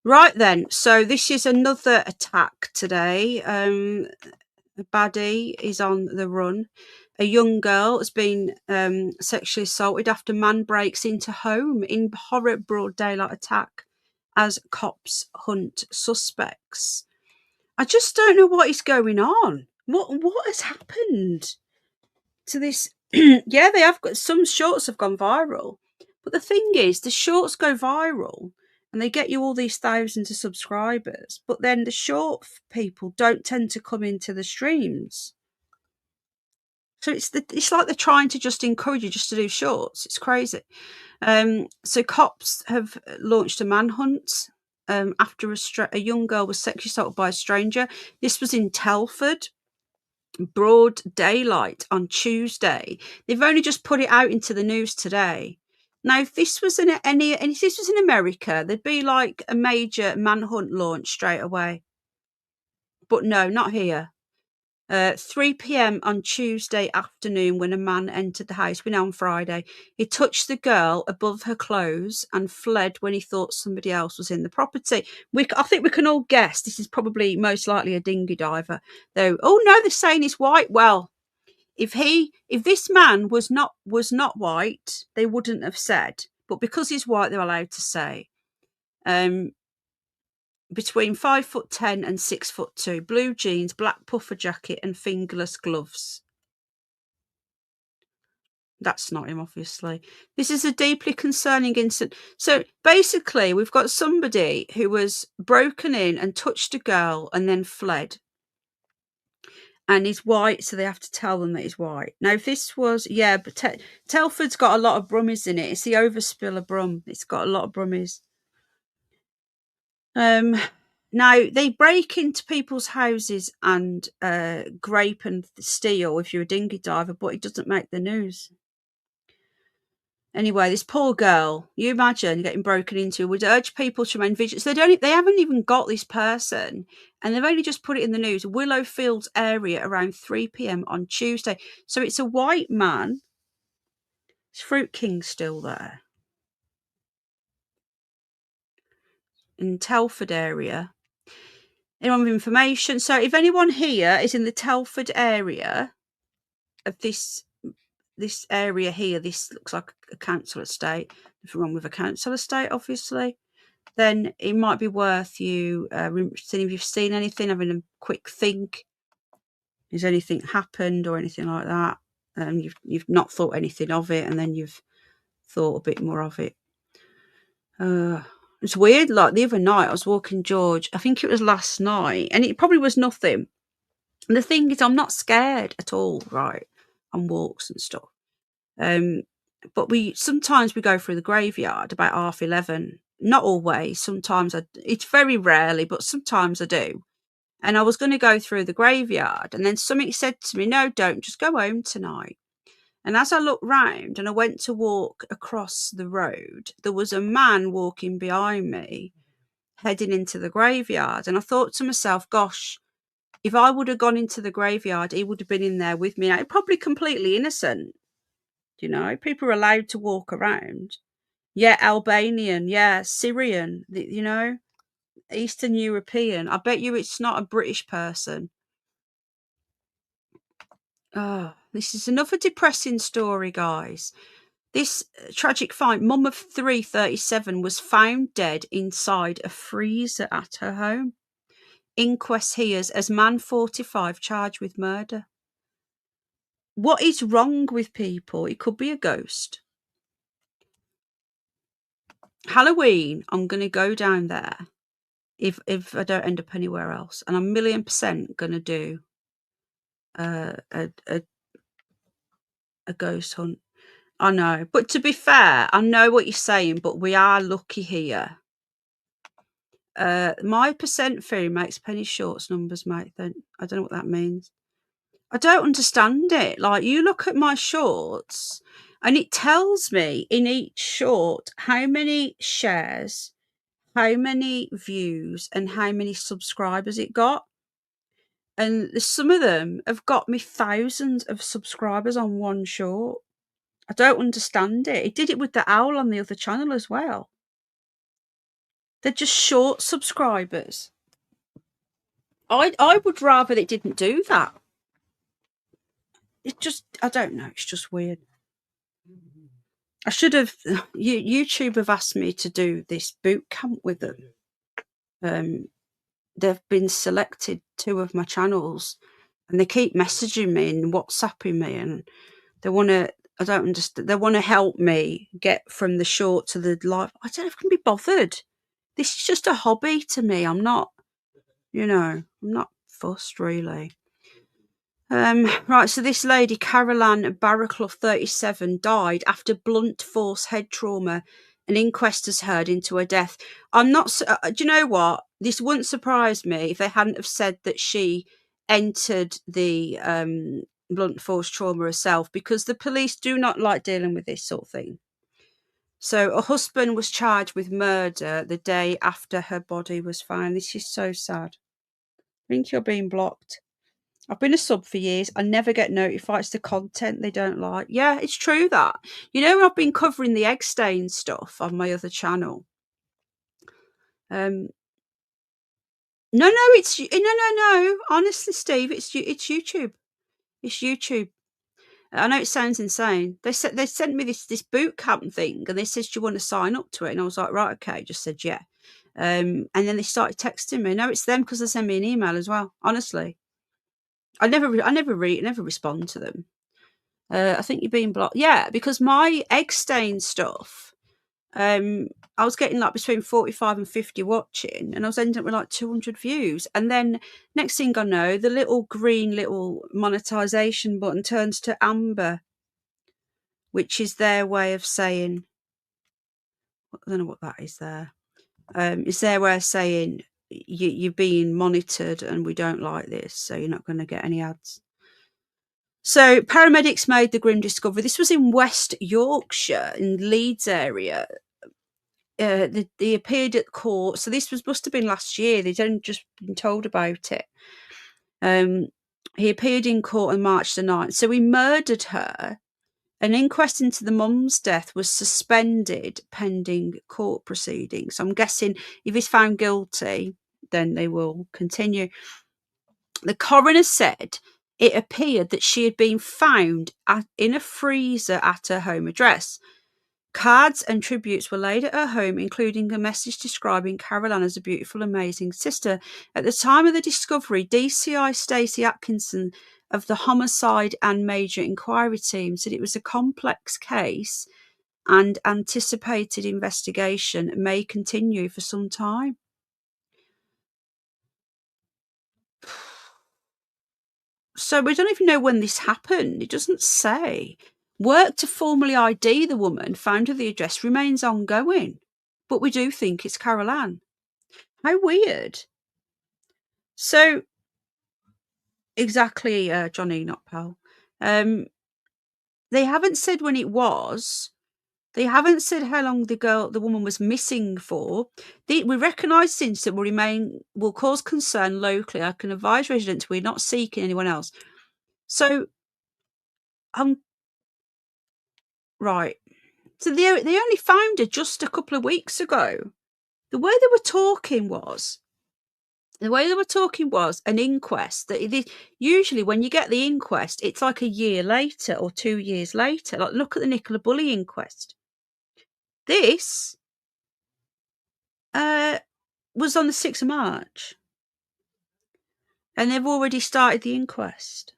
Right then. So this is another attack today. A baddie is on the run. A young girl has been sexually assaulted after man breaks into home in horror broad daylight attack as cops hunt suspects. I just don't know what is going on. What has happened to this? Yeah, they have got some shorts have gone viral, but the thing is, the shorts go viral and they get you all these thousands of subscribers, but then the short people don't tend to come into the streams. So it's like they're trying to just encourage you just to do shorts. It's crazy. So cops have launched a manhunt after a young girl was sexually assaulted by a stranger. This was in Telford, broad daylight on Tuesday. They've only just put it out into the news today. Now, if this was if this was in America, there'd be like a major manhunt launch straight away. But no, not here. 3 p.m. on Tuesday afternoon, when a man entered the house, we know on Friday, he touched the girl above her clothes and fled when he thought somebody else was in the property. I think we can all guess this is probably most likely a dinghy diver, though. Oh no, they're saying he's white. Well, if this man was not white, they wouldn't have said. But because he's white, they're allowed to say. Between 5'10" and 6'2", blue jeans, black puffer jacket, and fingerless gloves. That's not him, obviously. This is a deeply concerning incident. So basically, we've got somebody who was broken in and touched a girl and then fled. And he's white, so they have to tell them that he's white. Now, if this was, yeah, but Telford's got a lot of brummies in it. It's the overspill of brum. It's got a lot of brummies. Now, they break into people's houses and grape and steal if you're a dinghy diver, but it doesn't make the news. Anyway, this poor girl, you imagine getting broken into, would urge people to remain vigilant. So they haven't even got this person, and they've only just put it in the news. Willow Fields area around 3 p.m. on Tuesday. So it's a white man. Is Fruit King still there? In Telford area. Anyone with information? So if anyone here is in the Telford area of this area here, this looks like a council estate. Nothing wrong with a council estate, obviously. Then it might be worth you seeing if you've seen anything, having a quick think. Has anything happened or anything like that? You've not thought anything of it, and then you've thought a bit more of it. It's weird, like the other night I was walking George, I think it was last night, and it probably was nothing. And the thing is, I'm not scared at all, right, on walks and stuff. But sometimes we go through the graveyard about 11:30. Not always. Sometimes it's very rarely, but sometimes I do. And I was going to go through the graveyard, and then something said to me, no, don't, just go home tonight. And as I looked round and I went to walk across the road, there was a man walking behind me, heading into the graveyard. And I thought to myself, gosh, if I would have gone into the graveyard, he would have been in there with me. Now, probably completely innocent. You know, people are allowed to walk around. Yeah, Albanian. Yeah, Syrian. You know, Eastern European. I bet you it's not a British person. Oh, this is another depressing story, guys. This tragic find, mum of 37, was found dead inside a freezer at her home. Inquest hears as man 45 charged with murder. What is wrong with people? It could be a ghost. Halloween, I'm going to go down there if I don't end up anywhere else, and I'm 1,000,000% going to do a ghost hunt. I know, but to be fair, I know what you're saying, but we are lucky here. My percent theory makes penny shorts numbers, mate. Then I don't know what that means. I don't understand it. Like, you look at my shorts and it tells me in each short how many shares, how many views, and how many subscribers it got. And some of them have got me thousands of subscribers on one short. I don't understand it. It did it with the owl on the other channel as well. They're just short subscribers. I would rather it didn't do that. It just, I don't know. It's just weird. I should have, YouTube have asked me to do this boot camp with them. They've been selected 2 of my channels, and they keep messaging me and WhatsApping me, and they want to, I don't understand, they want to help me get from the short to the live. I don't know if I can be bothered. This is just a hobby to me. I'm not, I'm not fussed really. Right, so this lady, Caroline Barraclough, 37, died after blunt force head trauma. An inquest has heard into her death. I'm not, do you know what? This wouldn't surprise me if they hadn't have said that she entered the blunt force trauma herself, because the police do not like dealing with this sort of thing. So her husband was charged with murder the day after her body was found. This is so sad. I think you're being blocked. I've been a sub for years. I never get notified. It's the content they don't like. Yeah, it's true that. You know, I've been covering the egg stain stuff on my other channel. No, it's no. Honestly, Steve, it's YouTube. It's YouTube. I know it sounds insane. They sent me this boot camp thing, and they said, "Do you want to sign up to it?" And I was like, "Right, okay." Just said yeah. And then they started texting me. No, it's them because they send me an email as well. Honestly, I never respond to them. I think you're being blocked. Yeah, because my egg stain stuff, I was getting like between 45 and 50 watching, and I was ending up with like 200 views. And then next thing I know, the little green little monetization button turns to amber, which is their way of saying, I don't know what that is there. It's their way of saying you're being monitored and we don't like this, so you're not going to get any ads. So paramedics made the grim discovery. This was in West Yorkshire, in Leeds area. They appeared at court. So this must have been last year. They'd only just been told about it. He appeared in court on March the 9th. So he murdered her. An inquest into the mum's death was suspended pending court proceedings. So I'm guessing if he's found guilty, then they will continue. The coroner said it appeared that she had been found in a freezer at her home address. Cards and tributes were laid at her home, including a message describing Carol Ann as a beautiful, amazing sister. At the time of the discovery, DCI Stacey Atkinson of the Homicide and Major Inquiry Team said it was a complex case and anticipated investigation may continue for some time. So we don't even know when this happened. It doesn't say. Work to formally ID the woman found at the address remains ongoing, but we do think it's Carol Ann. How weird. So, exactly, John Enoch, pal. They haven't said when it was. They haven't said how long the woman was missing for. We recognise the incident will cause concern locally. I can advise residents we're not seeking anyone else. So, right. So they only found her just a couple of weeks ago. The way they were talking was an inquest. That usually when you get the inquest, it's like a year later or 2 years later. Like look at the Nicola Bulley inquest. This was on the 6th of March. And they've already started the inquest.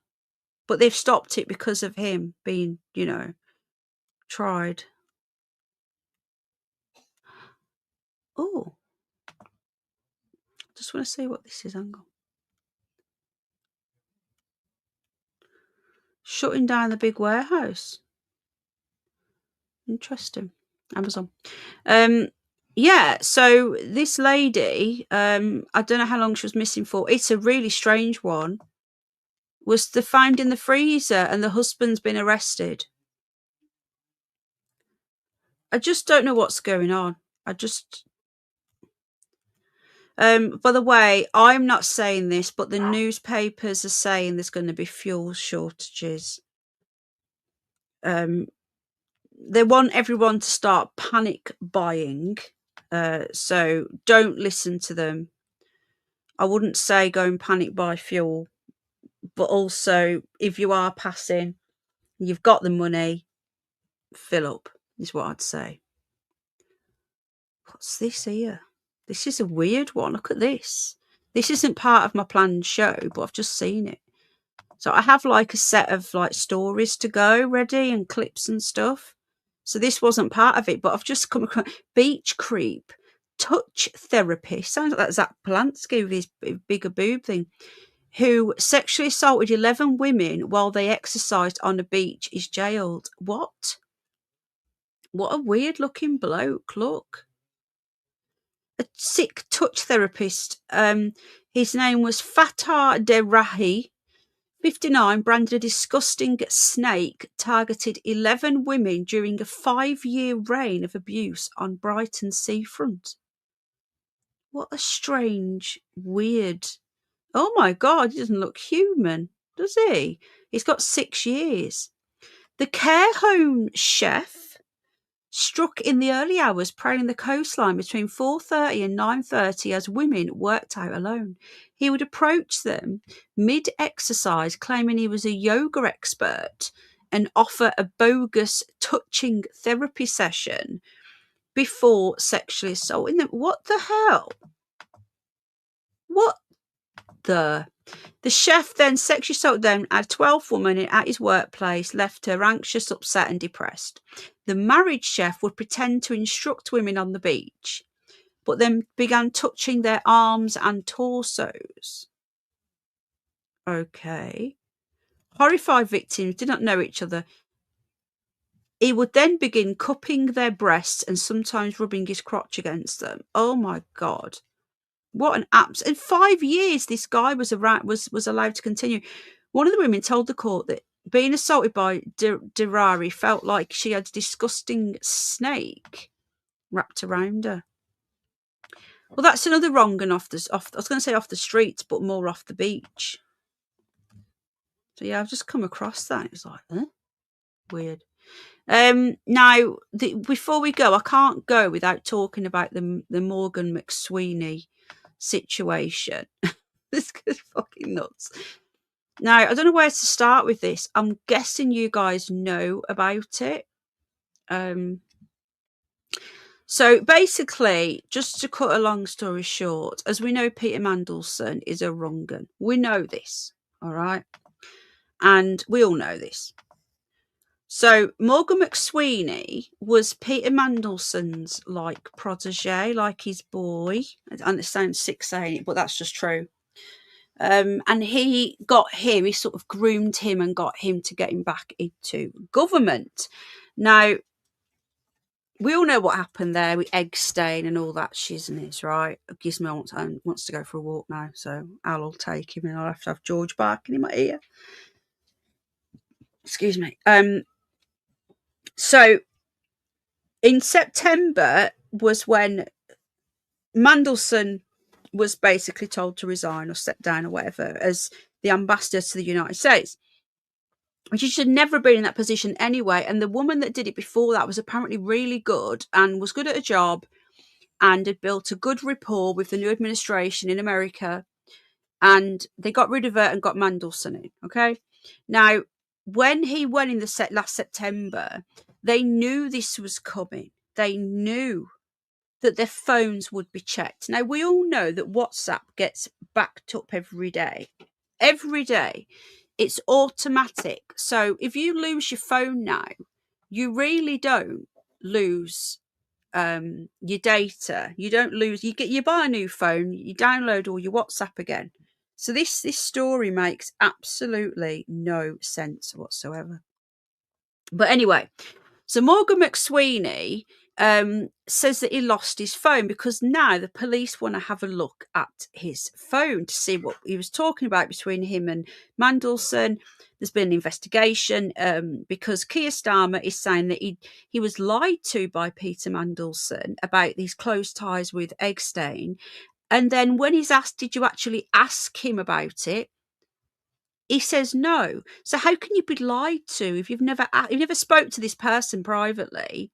But they've stopped it because of him being, tried. Oh. Just want to see what this is, hang on. Shutting down the big warehouse. Interesting. Amazon. Yeah, so this lady, I don't know how long she was missing for. It's a really strange one. Was found in the freezer and the husband's been arrested. I just don't know what's going on. By the way, I'm not saying this, but the newspapers are saying there's going to be fuel shortages. They want everyone to start panic buying. So don't listen to them. I wouldn't say go and panic buy fuel. But also, if you are passing, you've got the money, fill up, is what I'd say. What's this here? This is a weird one. Look at this. This isn't part of my planned show, but I've just seen it. So I have like a set of like stories to go ready and clips and stuff. So this wasn't part of it, but I've just come across beach creep, touch therapist. Sounds like that Zach Polanski with his bigger boob thing. Who sexually assaulted 11 women while they exercised on a beach is jailed. What? What a weird looking bloke. Look. A sick touch therapist. His name was Fatah Derahi. 59, branded a disgusting snake, targeted 11 women during a 5-year reign of abuse on Brighton seafront. What a strange, weird... Oh my God, he doesn't look human. does he? He's got 6 years. The care home chef struck in the early hours, prowling the coastline between 4:30 and 9:30 as women worked out alone. He would approach them mid-exercise, claiming he was a yoga expert, and offer a bogus touching therapy session before sexually assaulting them. What the hell? What the? The chef then sexually assaulted them, a 12th woman at his workplace, left her anxious, upset and depressed. The married chef would pretend to instruct women on the beach, but then began touching their arms and torsos. Okay. Horrified victims did not know each other. He would then begin cupping their breasts and sometimes rubbing his crotch against them. Oh my God. What an in 5 years, this guy was allowed to continue. One of the women told the court that being assaulted by Derari felt like she had a disgusting snake wrapped around her. Well, that's another wrong and I was going to say off the streets, but more off the beach. So yeah, I've just come across that. It was like, huh? Weird. Now, before we go, I can't go without talking about the Morgan McSweeney situation. This is fucking nuts. Now, I don't know where to start with this. I'm guessing you guys know about it. So basically, just to cut a long story short, as we know, Peter Mandelson is a wrong 'un. We know this, all right? And we all know this. So Morgan McSweeney was Peter Mandelson's like protege, like his boy. And it sounds sick saying it, but that's just true. And he sort of groomed him and got him to get him back into government. Now, we all know what happened there with Eggstein and all that shizness, right? Gizmo wants to go for a walk now, so Al will take him and I'll have to have George barking in my ear. Excuse me. So in September was when Mandelson was basically told to resign or step down or whatever as the ambassador to the United States, which he should never have been in that position anyway. And the woman that did it before that was apparently really good and was good at a job and had built a good rapport with the new administration in America. And they got rid of her and got Mandelson in. Okay. Now, when he went in the last September, they knew this was coming. They knew that their phones would be checked. Now, we all know that WhatsApp gets backed up every day. Every day. It's automatic. So if you lose your phone now, you really don't lose your data. You don't lose. You buy a new phone, you download all your WhatsApp again. So this story makes absolutely no sense whatsoever. But anyway, so Morgan McSweeney says that he lost his phone because now the police want to have a look at his phone to see what he was talking about between him and Mandelson. There's been an investigation because Keir Starmer is saying that he was lied to by Peter Mandelson about these close ties with Eggstein. And then when he's asked, did you actually ask him about it? He says no. So how can you be lied to if you've never spoke to this person privately?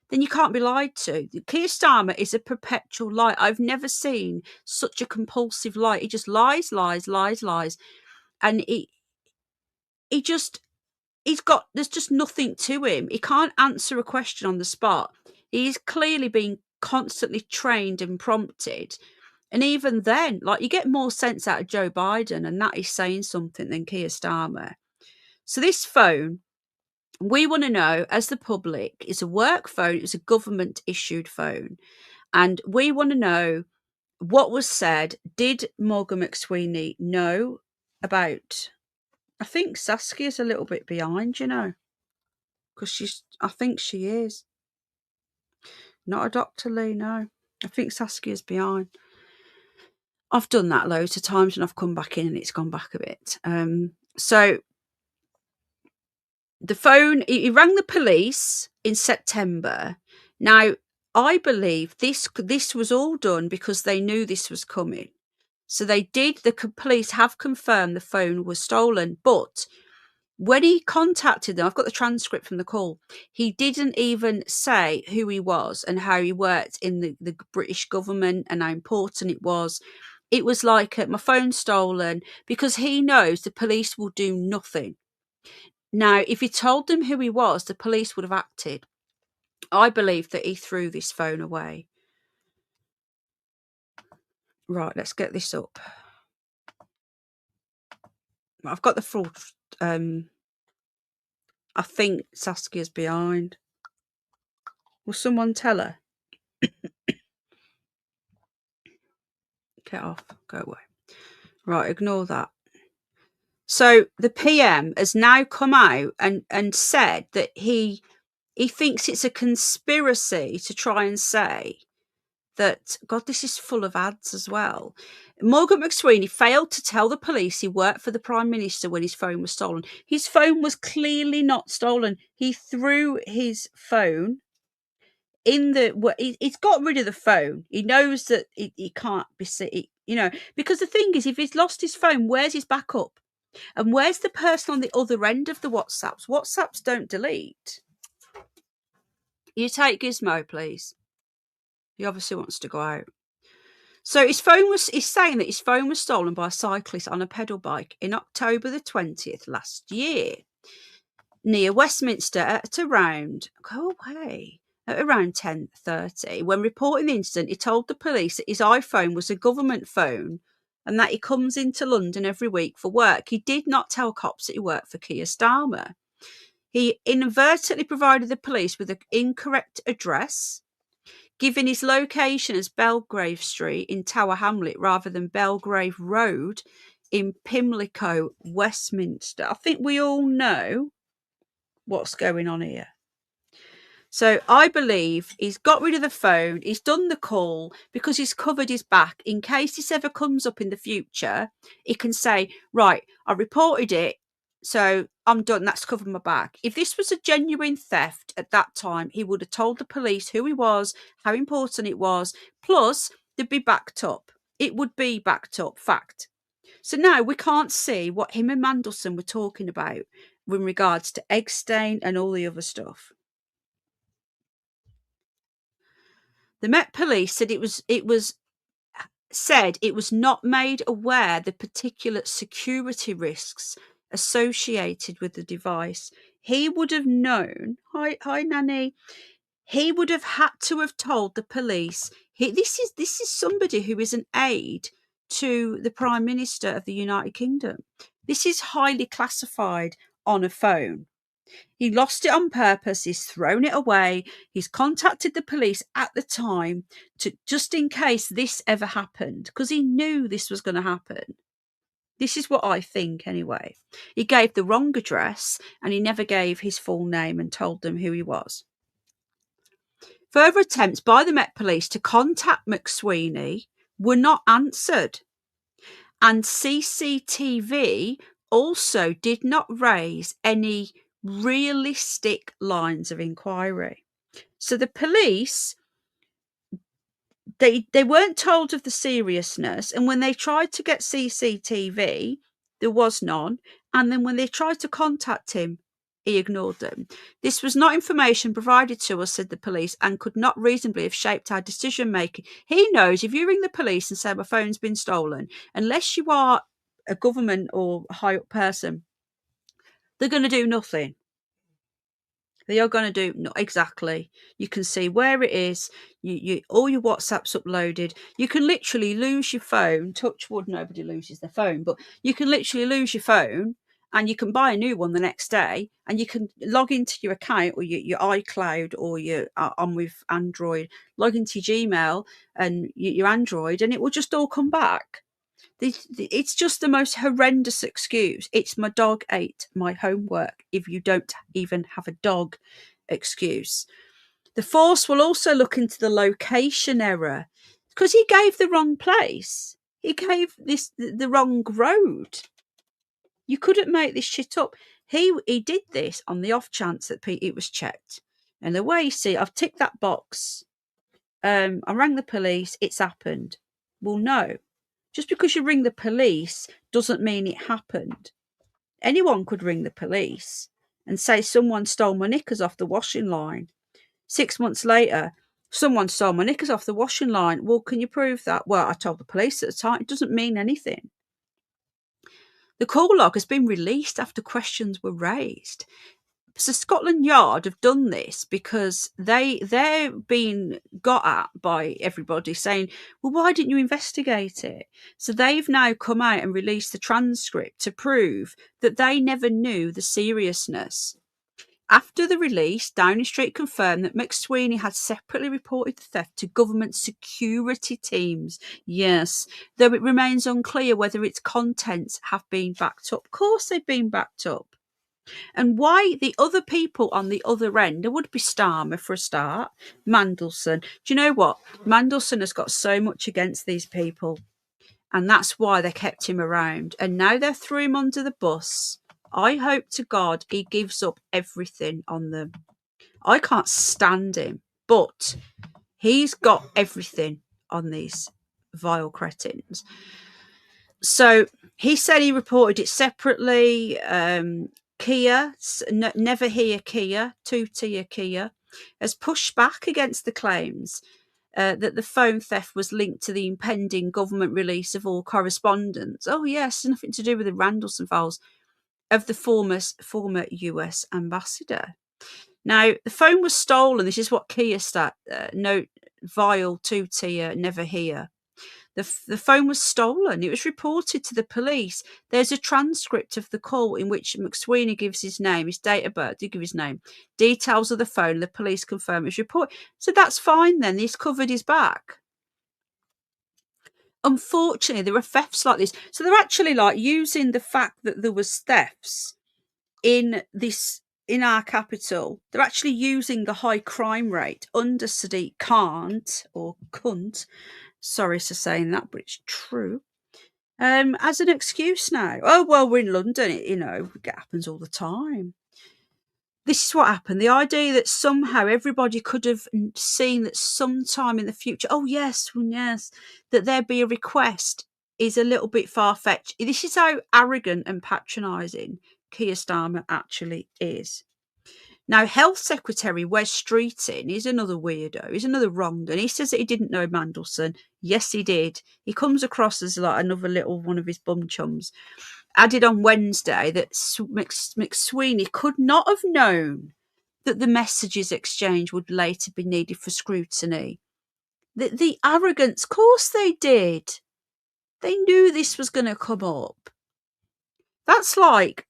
Then you can't be lied to. Keir Starmer is a perpetual lie. I've never seen such a compulsive lie. He just lies. And there's just nothing to him. He can't answer a question on the spot. He's clearly being constantly trained and prompted. And even then, like, you get more sense out of Joe Biden, and that is saying something, than Keir Starmer. So this phone, we want to know, as the public, it's a work phone. It's a government-issued phone. And we want to know what was said. Did Morgan McSweeney know about... I think Saskia's a little bit behind, you know, because I think she is. Not a Dr. Lee, no. I think Saskia's behind. I've done that loads of times and I've come back in and it's gone back a bit. So the phone, he rang the police in September. Now, I believe this was all done because they knew this was coming. So the police have confirmed the phone was stolen, but when he contacted them, I've got the transcript from the call, he didn't even say who he was and how he worked in the British government and how important it was. It was like, my phone's stolen, because he knows the police will do nothing. Now, if he told them who he was, the police would have acted. I believe that he threw this phone away. Right, let's get this up. I've got the full... I think Saskia's behind. Will someone tell her? Get off. Go away. Right, ignore that. So the PM has now come out and said that he thinks it's a conspiracy to try and say that, God, this is full of ads as well. Morgan McSweeney failed to tell the police he worked for the Prime Minister when his phone was stolen. His phone was clearly not stolen. He threw his phone in the... He's got rid of the phone. He knows that he can't be... because the thing is, if he's lost his phone, where's his backup? And where's the person on the other end of the WhatsApps? WhatsApps don't delete. You take Gizmo, please. He obviously wants to go out. So he's saying that his phone was stolen by a cyclist on a pedal bike in October the 20th last year, near Westminster at around 10:30. When reporting the incident, he told the police that his iPhone was a government phone and that he comes into London every week for work. He did not tell cops that he worked for Keir Starmer. He inadvertently provided the police with an incorrect address, giving his location as Belgrave Street in Tower Hamlet rather than Belgrave Road in Pimlico, Westminster. I think we all know what's going on here. So I believe he's got rid of the phone. He's done the call because he's covered his back. In case this ever comes up in the future, he can say, right, I reported it, so I'm done. That's covered my back. If this was a genuine theft at that time, he would have told the police who he was, how important it was. Plus, they'd be backed up. It would be backed up, fact. So now we can't see what him and Mandelson were talking about with regards to egg stain and all the other stuff. The Met Police said it was not made aware the particular security risks associated with the device. He would have known. Hi, Nanny. He would have had to have told the police. This is somebody who is an aide to the Prime Minister of the United Kingdom. This is highly classified on a phone. He lost it on purpose. He's thrown it away. He's contacted the police at the time to just in case this ever happened, because he knew this was going to happen. This is what I think anyway. He gave the wrong address and he never gave his full name and told them who he was. Further attempts by the Met Police to contact McSweeney were not answered. And CCTV also did not raise any realistic lines of inquiry. So the police, they weren't told of the seriousness, and when they tried to get CCTV, there was none. And then when they tried to contact him, he ignored them. This was not information provided to us, said the police, and could not reasonably have shaped our decision making. He knows if you ring the police and say my phone's been stolen, unless you are a government or high up person, they're going to do nothing. They are going to do not exactly. You can see where it is. You all your WhatsApp's uploaded. You can literally lose your phone. Touch wood, nobody loses their phone, but you can literally lose your phone, and you can buy a new one the next day, and you can log into your account or your iCloud or your I'm with Android. Log into your Gmail and your Android, and it will just all come back. It's just the most horrendous excuse. It's my dog ate my homework. If you don't even have a dog excuse. The force will also look into the location error because he gave the wrong place. He gave the wrong road. You couldn't make this shit up. He did this on the off chance that it was checked. And the way you see, I've ticked that box. I rang the police. It's happened. Well, no. Just because you ring the police doesn't mean it happened. Anyone could ring the police and say someone stole my knickers off the washing line. 6 months later, someone stole my knickers off the washing line. Well, can you prove that? Well, I told the police at the time. It doesn't mean anything. The call log has been released after questions were raised. So Scotland Yard have done this because they're being got at by everybody saying, well, why didn't you investigate it? So they've now come out and released the transcript to prove that they never knew the seriousness. After the release, Downing Street confirmed that McSweeney had separately reported the theft to government security teams. Yes, though it remains unclear whether its contents have been backed up. Of course they've been backed up. And why the other people on the other end, there would be Starmer for a start, Mandelson. Do you know what? Mandelson has got so much against these people, and that's why they kept him around. And now they've threw him under the bus. I hope to God he gives up everything on them. I can't stand him, but he's got everything on these vile cretins. So he said he reported it separately. Kia, Never Hear Kia, two-tier Kia, has pushed back against the claims that the phone theft was linked to the impending government release of all correspondence. Oh yes, nothing to do with the Randallson files of the former US ambassador. Now, the phone was stolen. This is what Kia note vile two-tier Never Hear. The phone was stolen. It was reported to the police. There's a transcript of the call in which McSweeney gives his name, his date of birth, did give his name, details of the phone. The police confirm his report. So that's fine then. He's covered his back. Unfortunately, there are thefts like this. So they're actually like using the fact that there was thefts in our capital. They're actually using the high crime rate under Sadiq Khan or Cunt. Sorry for saying that, but it's true. As an excuse now. Oh, well, we're in London. It happens all the time. This is what happened. The idea that somehow everybody could have seen that sometime in the future, yes, that there'd be a request is a little bit far-fetched. This is how arrogant and patronising Keir Starmer actually is. Now, Health Secretary Wes Streeting is another weirdo. He's another wrong. And he says that he didn't know Mandelson. Yes, he did. He comes across as like another little one of his bum chums. Added on Wednesday that McSweeney could not have known that the messages exchange would later be needed for scrutiny. The arrogance, of course they did. They knew this was going to come up. That's like,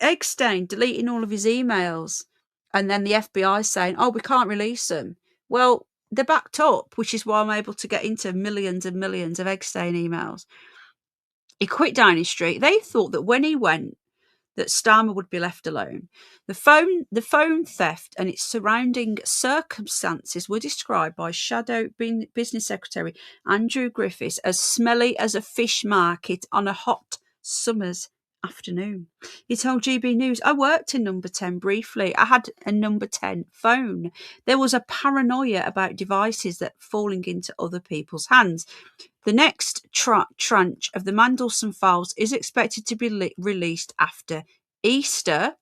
Eggstein deleting all of his emails and then the FBI saying, we can't release them. Well, they're backed up, which is why I'm able to get into millions and millions of Eggstein emails. He quit Downing Street. They thought that when he went, that Starmer would be left alone. The phone theft and its surrounding circumstances were described by Shadow Business Secretary Andrew Griffiths as smelly as a fish market on a hot summer's afternoon. He told GB News, I worked in number 10 briefly. I had a number 10 phone. There was a paranoia about devices that falling into other people's hands. The next tranche of the Mandelson files is expected to be released after Easter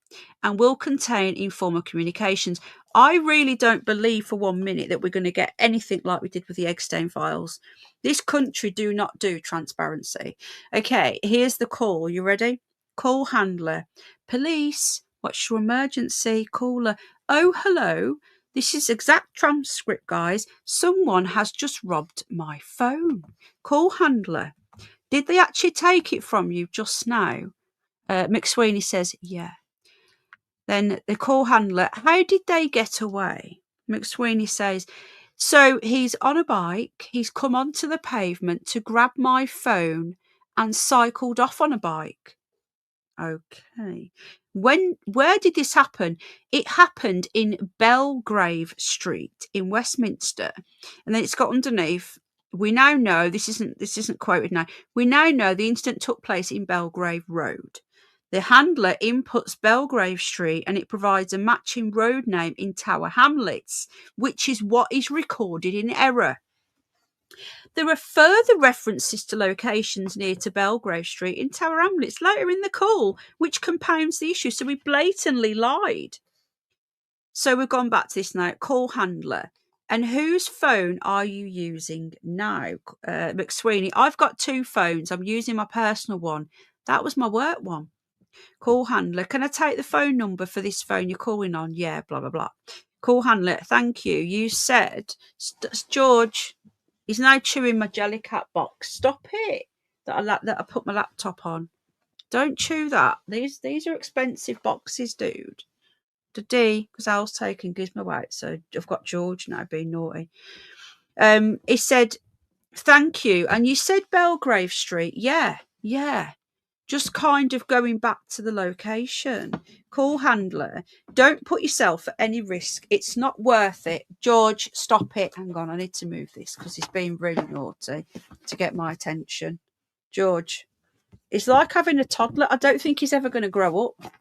and will contain informal communications. I really don't believe for 1 minute that we're going to get anything like we did with the Eggstein files. This country do not do transparency. Okay, here's the call. You ready? Call handler. Police, what's your emergency? Caller. Oh, hello. This is exact transcript, guys. Someone has just robbed my phone. Call handler. Did they actually take it from you just now? McSweeney says, yeah. Then the call handler, how did they get away? McSweeney says, so he's on a bike. He's come onto the pavement to grab my phone and cycled off on a bike. Okay. Where did this happen? It happened in Belgrave Street in Westminster. And then it's got underneath, we now know, this isn't quoted now, we now know the incident took place in Belgrave Road. The handler inputs Belgrave Street and it provides a matching road name in Tower Hamlets, which is what is recorded in error. There are further references to locations near to Belgrave Street in Tower Hamlets later in the call, which compounds the issue. So we blatantly lied. So we've gone back to this now. Call handler. And whose phone are you using now? McSweeney, I've got 2 phones. I'm using my personal one. That was my work one. Call handler, can I take the phone number for this phone you're calling on? Yeah, blah, blah, blah. Call handler, thank you. You said, George, he's now chewing my Jellycat box. Stop it. That I put my laptop on. Don't chew that. These are expensive boxes, dude. Because Al's taking Gizmo out, so I've got George now being naughty. He said, thank you. And you said Belgrave Street. Yeah. Just kind of going back to the location. Call handler, don't put yourself at any risk. It's not worth it. George, stop it. Hang on, I need to move this because he's being really naughty to get my attention. George, it's like having a toddler. I don't think he's ever going to grow up.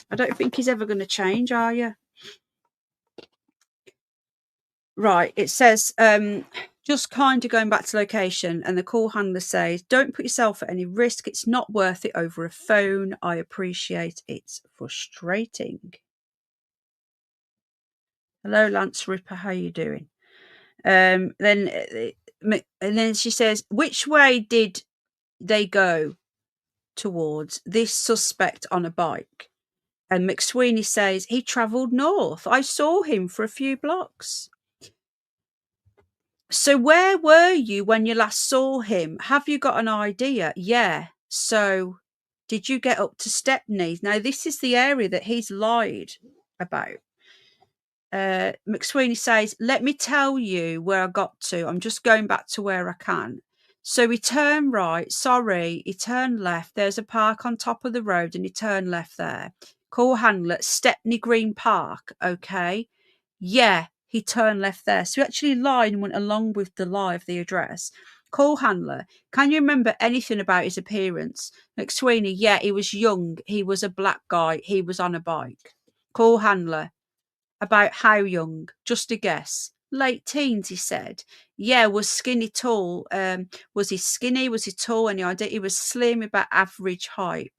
I don't think he's ever going to change, are you? Right, it says, just kind of going back to location, and the call handler says, don't put yourself at any risk. It's not worth it over a phone. I appreciate it's frustrating. Hello, Lance Ripper. How you doing? And then she says, which way did they go towards? This suspect on a bike. And McSweeney says, he travelled north. I saw him for a few blocks. So where were you when you last saw him? Have you got an idea? Yeah. So did you get up to Stepney? Now, this is the area that he's lied about. McSweeney says, let me tell you where I got to. I'm just going back to where I can. So he turned right. Sorry, he turned left. There's a park on top of the road and he turned left there. Call handler, Stepney Green Park. Okay. Yeah, he turned left there. So he actually lied and went along with the lie of the address. Call handler, can you remember anything about his appearance? McSweeney, yeah, he was young. He was a black guy. He was on a bike. Call handler, about how young? Just a guess. Late teens, he said. Yeah, was skinny tall. Was he skinny? Was he tall? Any idea? He was slim, about average height.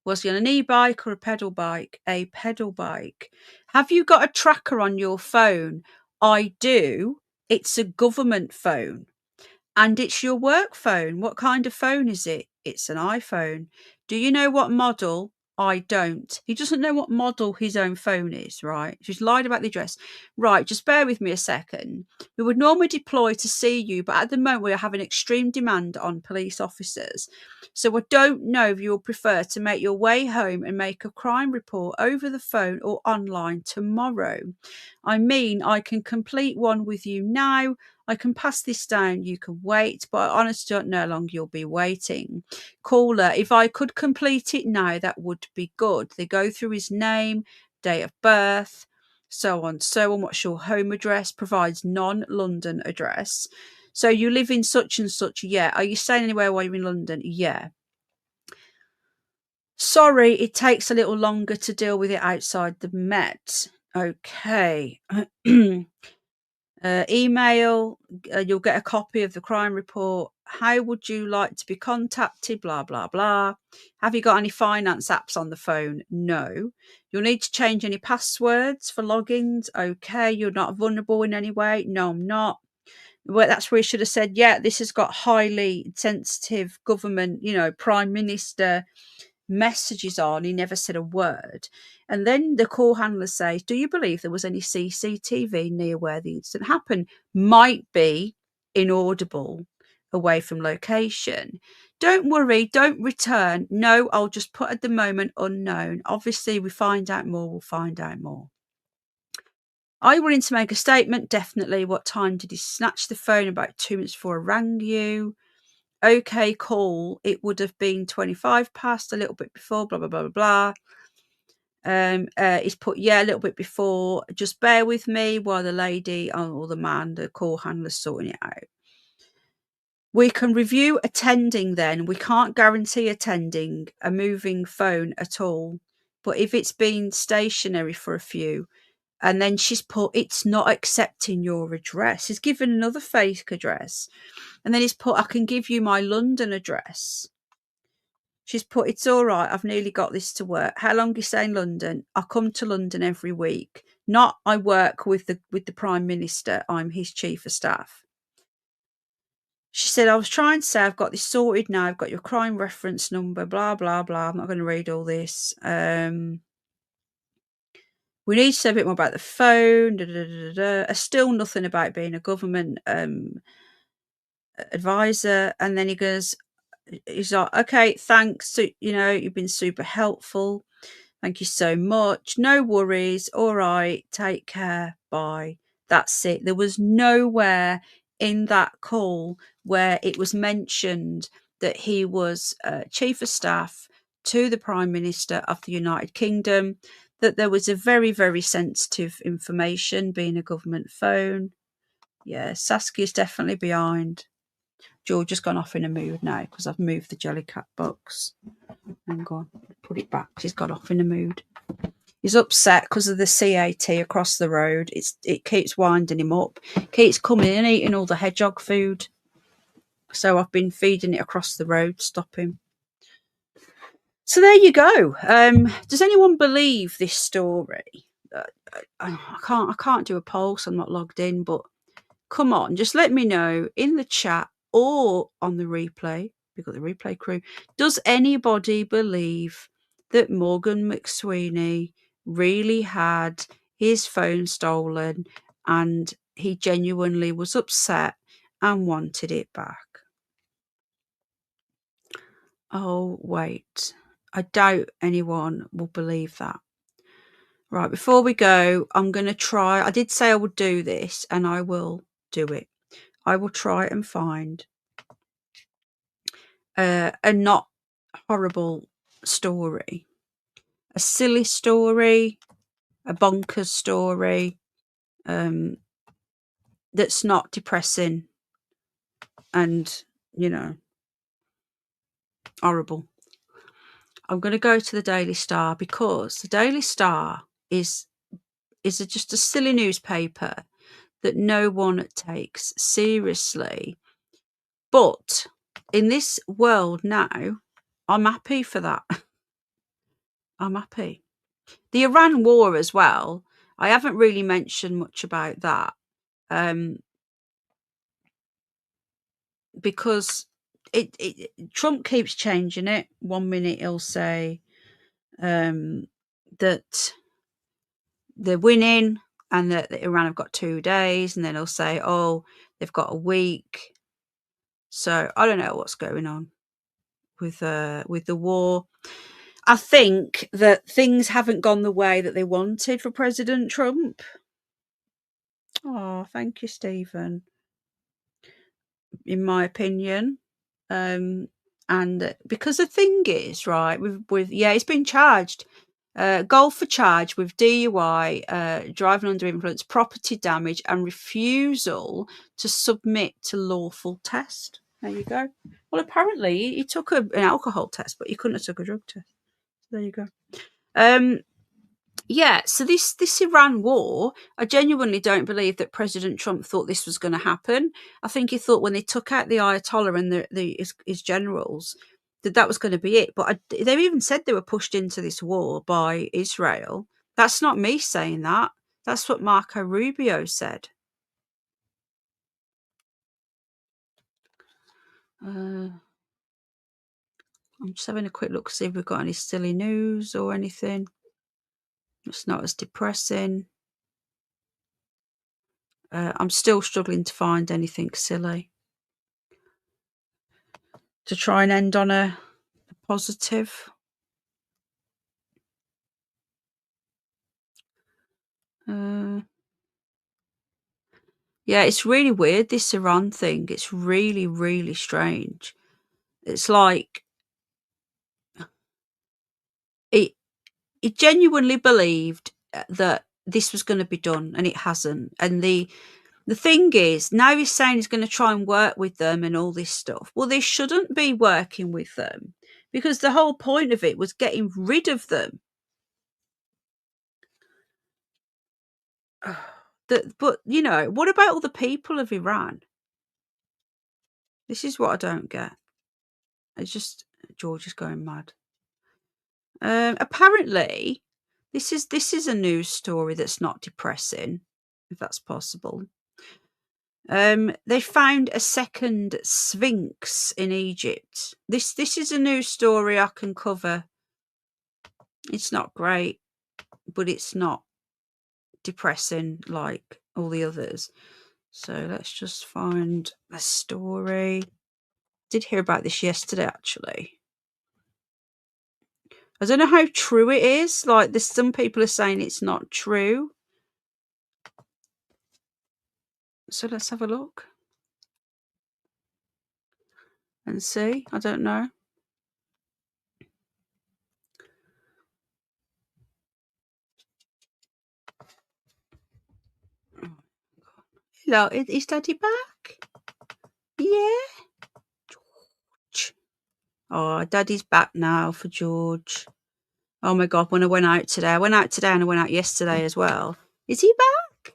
Was he on an e-bike or a pedal bike? A pedal bike. Have you got a tracker on your phone? I do. It's a government phone. And it's your work phone. What kind of phone is it? It's an iPhone. Do you know what model? I don't. He doesn't know what model his own phone is, right? She's lied about the address. Right, just bear with me a second. We would normally deploy to see you, but at the moment we are having extreme demand on police officers. So I don't know if you'll prefer to make your way home and make a crime report over the phone or online tomorrow. I mean, I can complete one with you now. I can pass this down, you can wait, but I honestly don't know how long you'll be waiting. Caller, if I could complete it now, that would be good. They go through his name, date of birth, so on. What's your home address? Provides non-London address. So you live in such and such, yeah. Are you staying anywhere while you're in London? Yeah. Sorry, it takes a little longer to deal with it outside the Met. Okay. Email, you'll get a copy of the crime report. How would you like to be contacted? Blah, blah, blah. Have you got any finance apps on the phone? No. You'll need to change any passwords for logins. Okay. You're not vulnerable in any way? No, I'm not. Well, that's where you should have said, yeah, this has got highly sensitive government, Prime Minister messages on. He never said a word. And then the call handler says, do you believe there was any CCTV near where the incident happened? Might be inaudible, away from location. Don't worry, don't return. No, I'll just put at the moment unknown. Obviously, we find out more, we'll find out more. Are you willing to make a statement? Definitely. What time did he snatch the phone? About 2 minutes before I rang you. Okay, call. It would have been 25 past, a little bit before, blah, blah, blah, blah, blah. He's put, yeah, a little bit before. Just bear with me while the lady or the man, the call handler's sorting it out. We can review attending then. We can't guarantee attending a moving phone at all. But if it's been stationary for a few, And then she's put, it's not accepting your address. He's given another fake address. And then he's put, I can give you my London address. She's put, it's all right. I've nearly got this to work. How long are you saying London? I come to London every week. Not I work with the Prime Minister. I'm his chief of staff. She said, I was trying to say I've got this sorted now. I've got your crime reference number, blah, blah, blah. I'm not going to read all this. We need to say a bit more about the phone. Still nothing about being a government advisor. And then he goes, he's like, okay, thanks. So, you've been super helpful. Thank you so much. No worries. All right. Take care. Bye. That's it. There was nowhere in that call where it was mentioned that he was chief of staff to the Prime Minister of the United Kingdom, that there was a very, very sensitive information being a government phone. Yeah, Saskia's definitely behind. George has gone off in a mood now because I've moved the Jellycat box. Hang on, put it back. He's got off in a mood. He's upset because of the CAT across the road. It keeps winding him up. Keeps coming and eating all the hedgehog food. So I've been feeding it across the road to stop him. So there you go. Does anyone believe this story? I can't do a poll, so I'm not logged in. But come on, just let me know in the chat or on the replay. We've got the replay crew. Does anybody believe that Morgan McSweeney really had his phone stolen and he genuinely was upset and wanted it back? Oh, wait. I doubt anyone will believe that. Right, before we go, I'm going to try. I did say I would do this, and I will do it. I will try and find a not horrible story, a silly story, a bonkers story that's not depressing and, horrible. I'm going to go to the Daily Star because the Daily Star is just a silly newspaper that no one takes seriously. But in this world now, I'm happy for that. I'm happy. The Iran war as well, I haven't really mentioned much about that because Trump keeps changing it. 1 minute he'll say that they're winning and that Iran have got 2 days, and then he'll say, oh, they've got a week. So I don't know what's going on with the war. I think that things haven't gone the way that they wanted for President Trump. Oh, thank you, Stephen. In my opinion, and because the thing is, right, with he's been charged. Goal for charge with DUI, driving under influence, property damage, and refusal to submit to lawful test. There you go. Well, apparently he took an alcohol test, but he couldn't have took a drug test. There you go. Yeah, so this Iran war, I genuinely don't believe that President Trump thought this was going to happen. I think he thought when they took out the Ayatollah and his generals, that was going to be it. But they've even said they were pushed into this war by Israel. That's not me saying that. That's what Marco Rubio said. I'm just having a quick look to see if we've got any silly news or anything. It's not as depressing. I'm still struggling to find anything silly to try and end on a positive. Yeah, it's really weird, this Iran thing. It's really, really strange. It's like it genuinely believed that this was going to be done, and it hasn't. And the thing is, now he's saying he's going to try and work with them and all this stuff. Well, they shouldn't be working with them because the whole point of it was getting rid of them. But, you know, what about all the people of Iran? This is what I don't get. It's just George is going mad. Apparently, this is a news story that's not depressing, if that's possible. They found a second Sphinx in Egypt. This is a news story I can cover. It's not great, but it's not depressing like all the others. So let's just find a story. Did hear about this yesterday, actually. I don't know how true it is. Like, there's some people are saying it's not true. So let's have a look and see. I don't know. Hello, is Daddy back? Yeah. George. Oh, Daddy's back now for George. Oh my God, when I went out today and I went out yesterday as well. Is he back?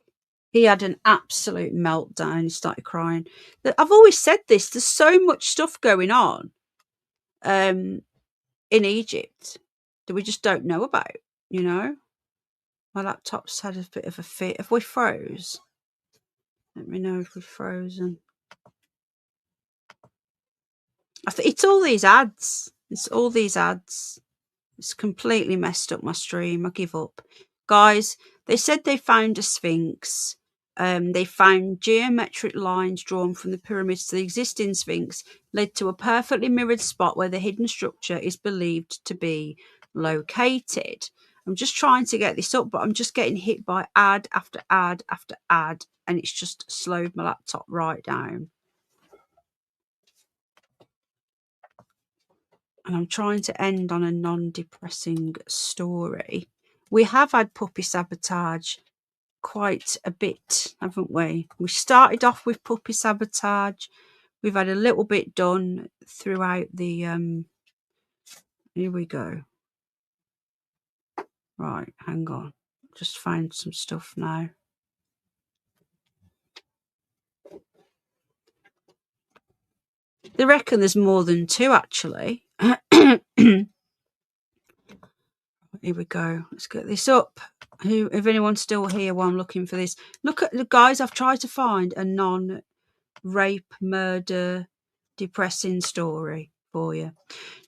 He had an absolute meltdown. He started crying. I've always said this. There's so much stuff going on in Egypt that we just don't know about, you know? My laptop's had a bit of a fit. Have we froze? Let me know if we've frozen. It's all these ads. It's all these ads. It's completely messed up my stream. I give up. Guys, they said they found a Sphinx. They found geometric lines drawn from the pyramids to the existing Sphinx, led to a perfectly mirrored spot where the hidden structure is believed to be located. I'm just trying to get this up, but I'm just getting hit by ad after ad after ad, and it's just slowed my laptop right down. And I'm trying to end on a non-depressing story. We have had puppy sabotage quite a bit, haven't we? We started off with puppy sabotage. We've had a little bit done throughout the here we go. Right, hang on. Just found some stuff now. They reckon there's more than 2, actually. Here we go. Let's get this up. If anyone's still here while I'm looking for this. Look at the guys, I've tried to find a non-rape, murder, depressing story for you.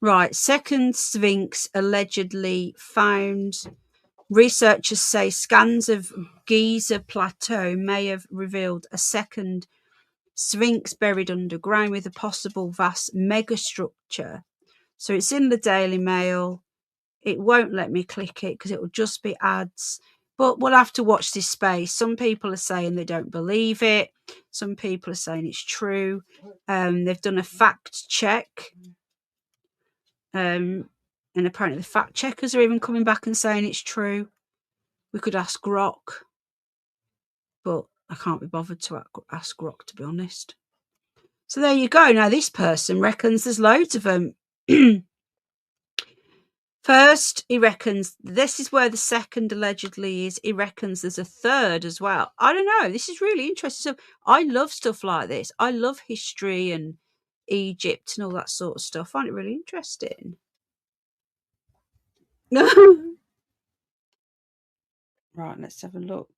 Right, second Sphinx allegedly found. Researchers say scans of Giza Plateau may have revealed a second Sphinx buried underground with a possible vast megastructure. So it's in the Daily Mail. It won't let me click it because it will just be ads. But we'll have to watch this space. Some people are saying they don't believe it. Some people are saying it's true. They've done a fact check. And apparently the fact checkers are even coming back and saying it's true. We could ask Grok. But I can't be bothered to ask Grok, to be honest. So there you go. Now this person reckons there's loads of them. First, he reckons this is where the second allegedly is. He reckons there's a third as well. I don't know. This is really interesting. So I love stuff like this. I love history and Egypt and all that sort of stuff. I find it really interesting. Right, let's have a look.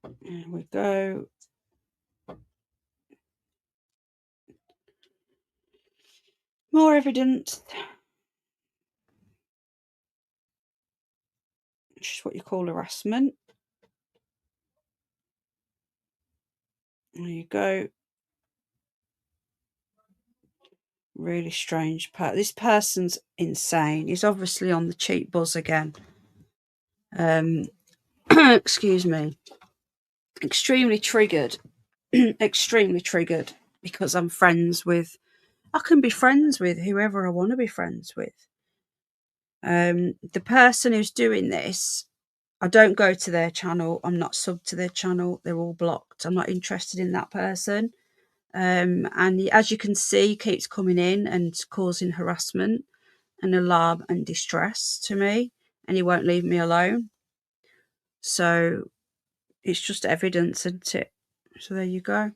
There we go. More evidence. Which is what you call harassment. There you go. Really strange. This person's insane. He's obviously on the cheap buzz again. Excuse me. Extremely triggered. Extremely triggered because I'm friends with. I can be friends with whoever I want to be friends with. The person who's doing this, I don't go to their channel. I'm not subbed to their channel. They're all blocked. I'm not interested in that person. And as you can see, he keeps coming in and causing harassment and alarm and distress to me, and he won't leave me alone. So it's just evidence, isn't it? So there you go.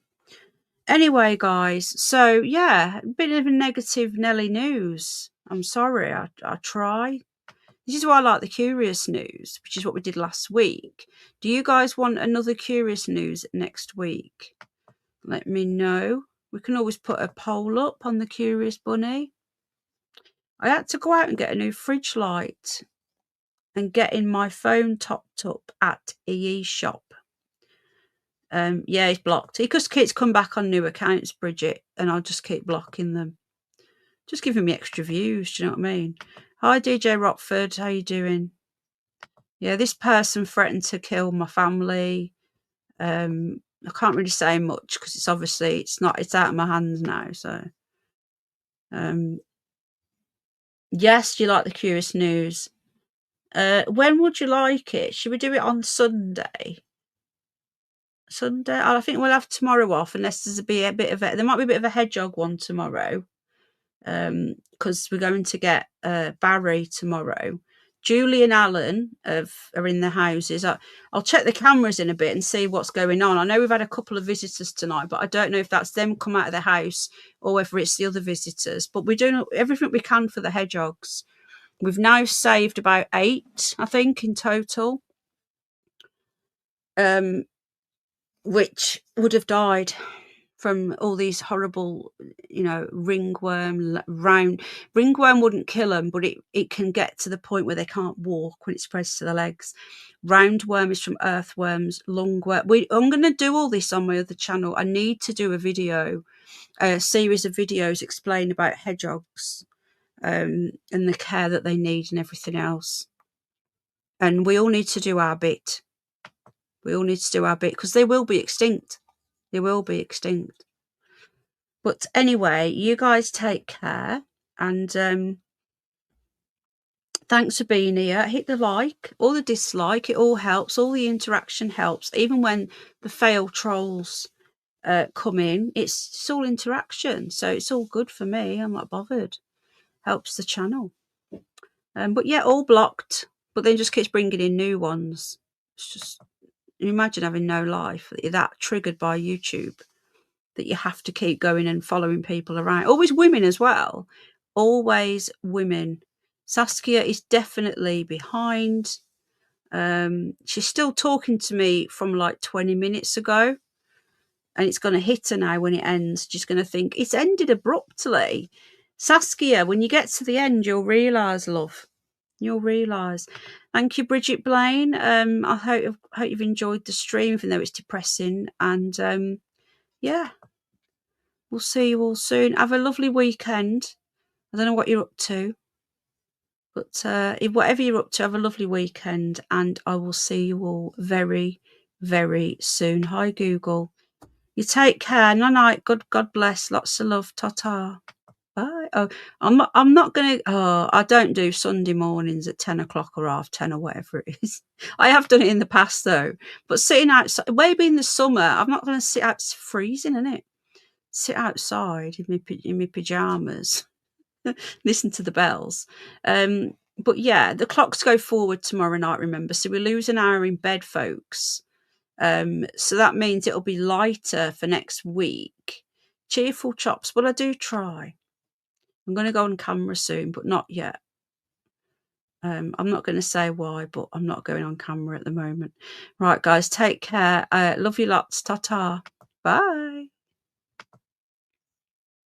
Anyway, guys, so yeah, a bit of a negative Nelly news. I'm sorry, I try. This is why I like the curious news, which is what we did last week. Do you guys want another curious news next week? Let me know. We can always put a poll up on the Curious Bunny. I had to go out and get a new fridge light and getting my phone topped up at EE shop. Yeah, he's blocked. He just keeps come back on new accounts, Bridget, and I'll just keep blocking them. Just giving me extra views, do you know what I mean? Hi, DJ Rockford, how you doing? Yeah, this person threatened to kill my family. I can't really say much because it's obviously it's out of my hands now. So, yes, do you like the curious news? When would you like it? Should we do it on Sunday? Sunday? I think we'll have tomorrow off unless there might be a bit of a hedgehog one tomorrow. Because we're going to get Barry tomorrow. Julie and Alan are in the houses. I'll check the cameras in a bit and see what's going on. I know we've had a couple of visitors tonight, but I don't know if that's them come out of the house or whether it's the other visitors. But we're doing everything we can for the hedgehogs. We've now saved about 8, I think, in total, which would have died from all these horrible, ringworm, ringworm wouldn't kill them, but it can get to the point where they can't walk when it spreads to the legs. Roundworm is from earthworms, lungworm. I'm going to do all this on my other channel. I need to do a series of videos explain about hedgehogs and the care that they need and everything else. And we all need to do our bit. We all need to do our bit because they will be extinct. They will be extinct. But anyway, you guys take care, and thanks for being here. Hit the like or the dislike. It all helps. All the interaction helps. Even when the failed trolls come in, it's all interaction. So it's all good for me. I'm not bothered. Helps the channel. But yeah, all blocked. But then just keeps bringing in new ones. It's just, you imagine having no life. You're that triggered by YouTube that you have to keep going and following people around. Always women as well. Always women. Saskia is definitely behind. She's still talking to me from like 20 minutes ago. And it's going to hit her now when it ends. She's going to think, it's ended abruptly. Saskia, when you get to the end, you'll realise, love. You'll realise. Thank you, Bridget Blaine. I hope you've enjoyed the stream, even though it's depressing. And yeah. We'll see you all soon. Have a lovely weekend. I don't know what you're up to. But whatever you're up to, have a lovely weekend. And I will see you all very, very soon. Hi, Google. You take care. Night. God bless. Lots of love. Ta-ta. Bye. Oh, I'm not going to... Oh, I don't do Sunday mornings at 10 o'clock or 10:30 or whatever it is. I have done it in the past, though. But sitting outside... Maybe in the summer, I'm not going to sit out. It's freezing, isn't it? Sit outside in my pyjamas, listen to the bells. But yeah, the clocks go forward tomorrow night, remember, so we lose an hour in bed, folks. So that means it'll be lighter for next week. Cheerful chops. Well, I do try. I'm going to go on camera soon, but not yet. I'm not going to say why, but I'm not going on camera at the moment. Right, guys, take care. Love you lots. Ta-ta. Bye.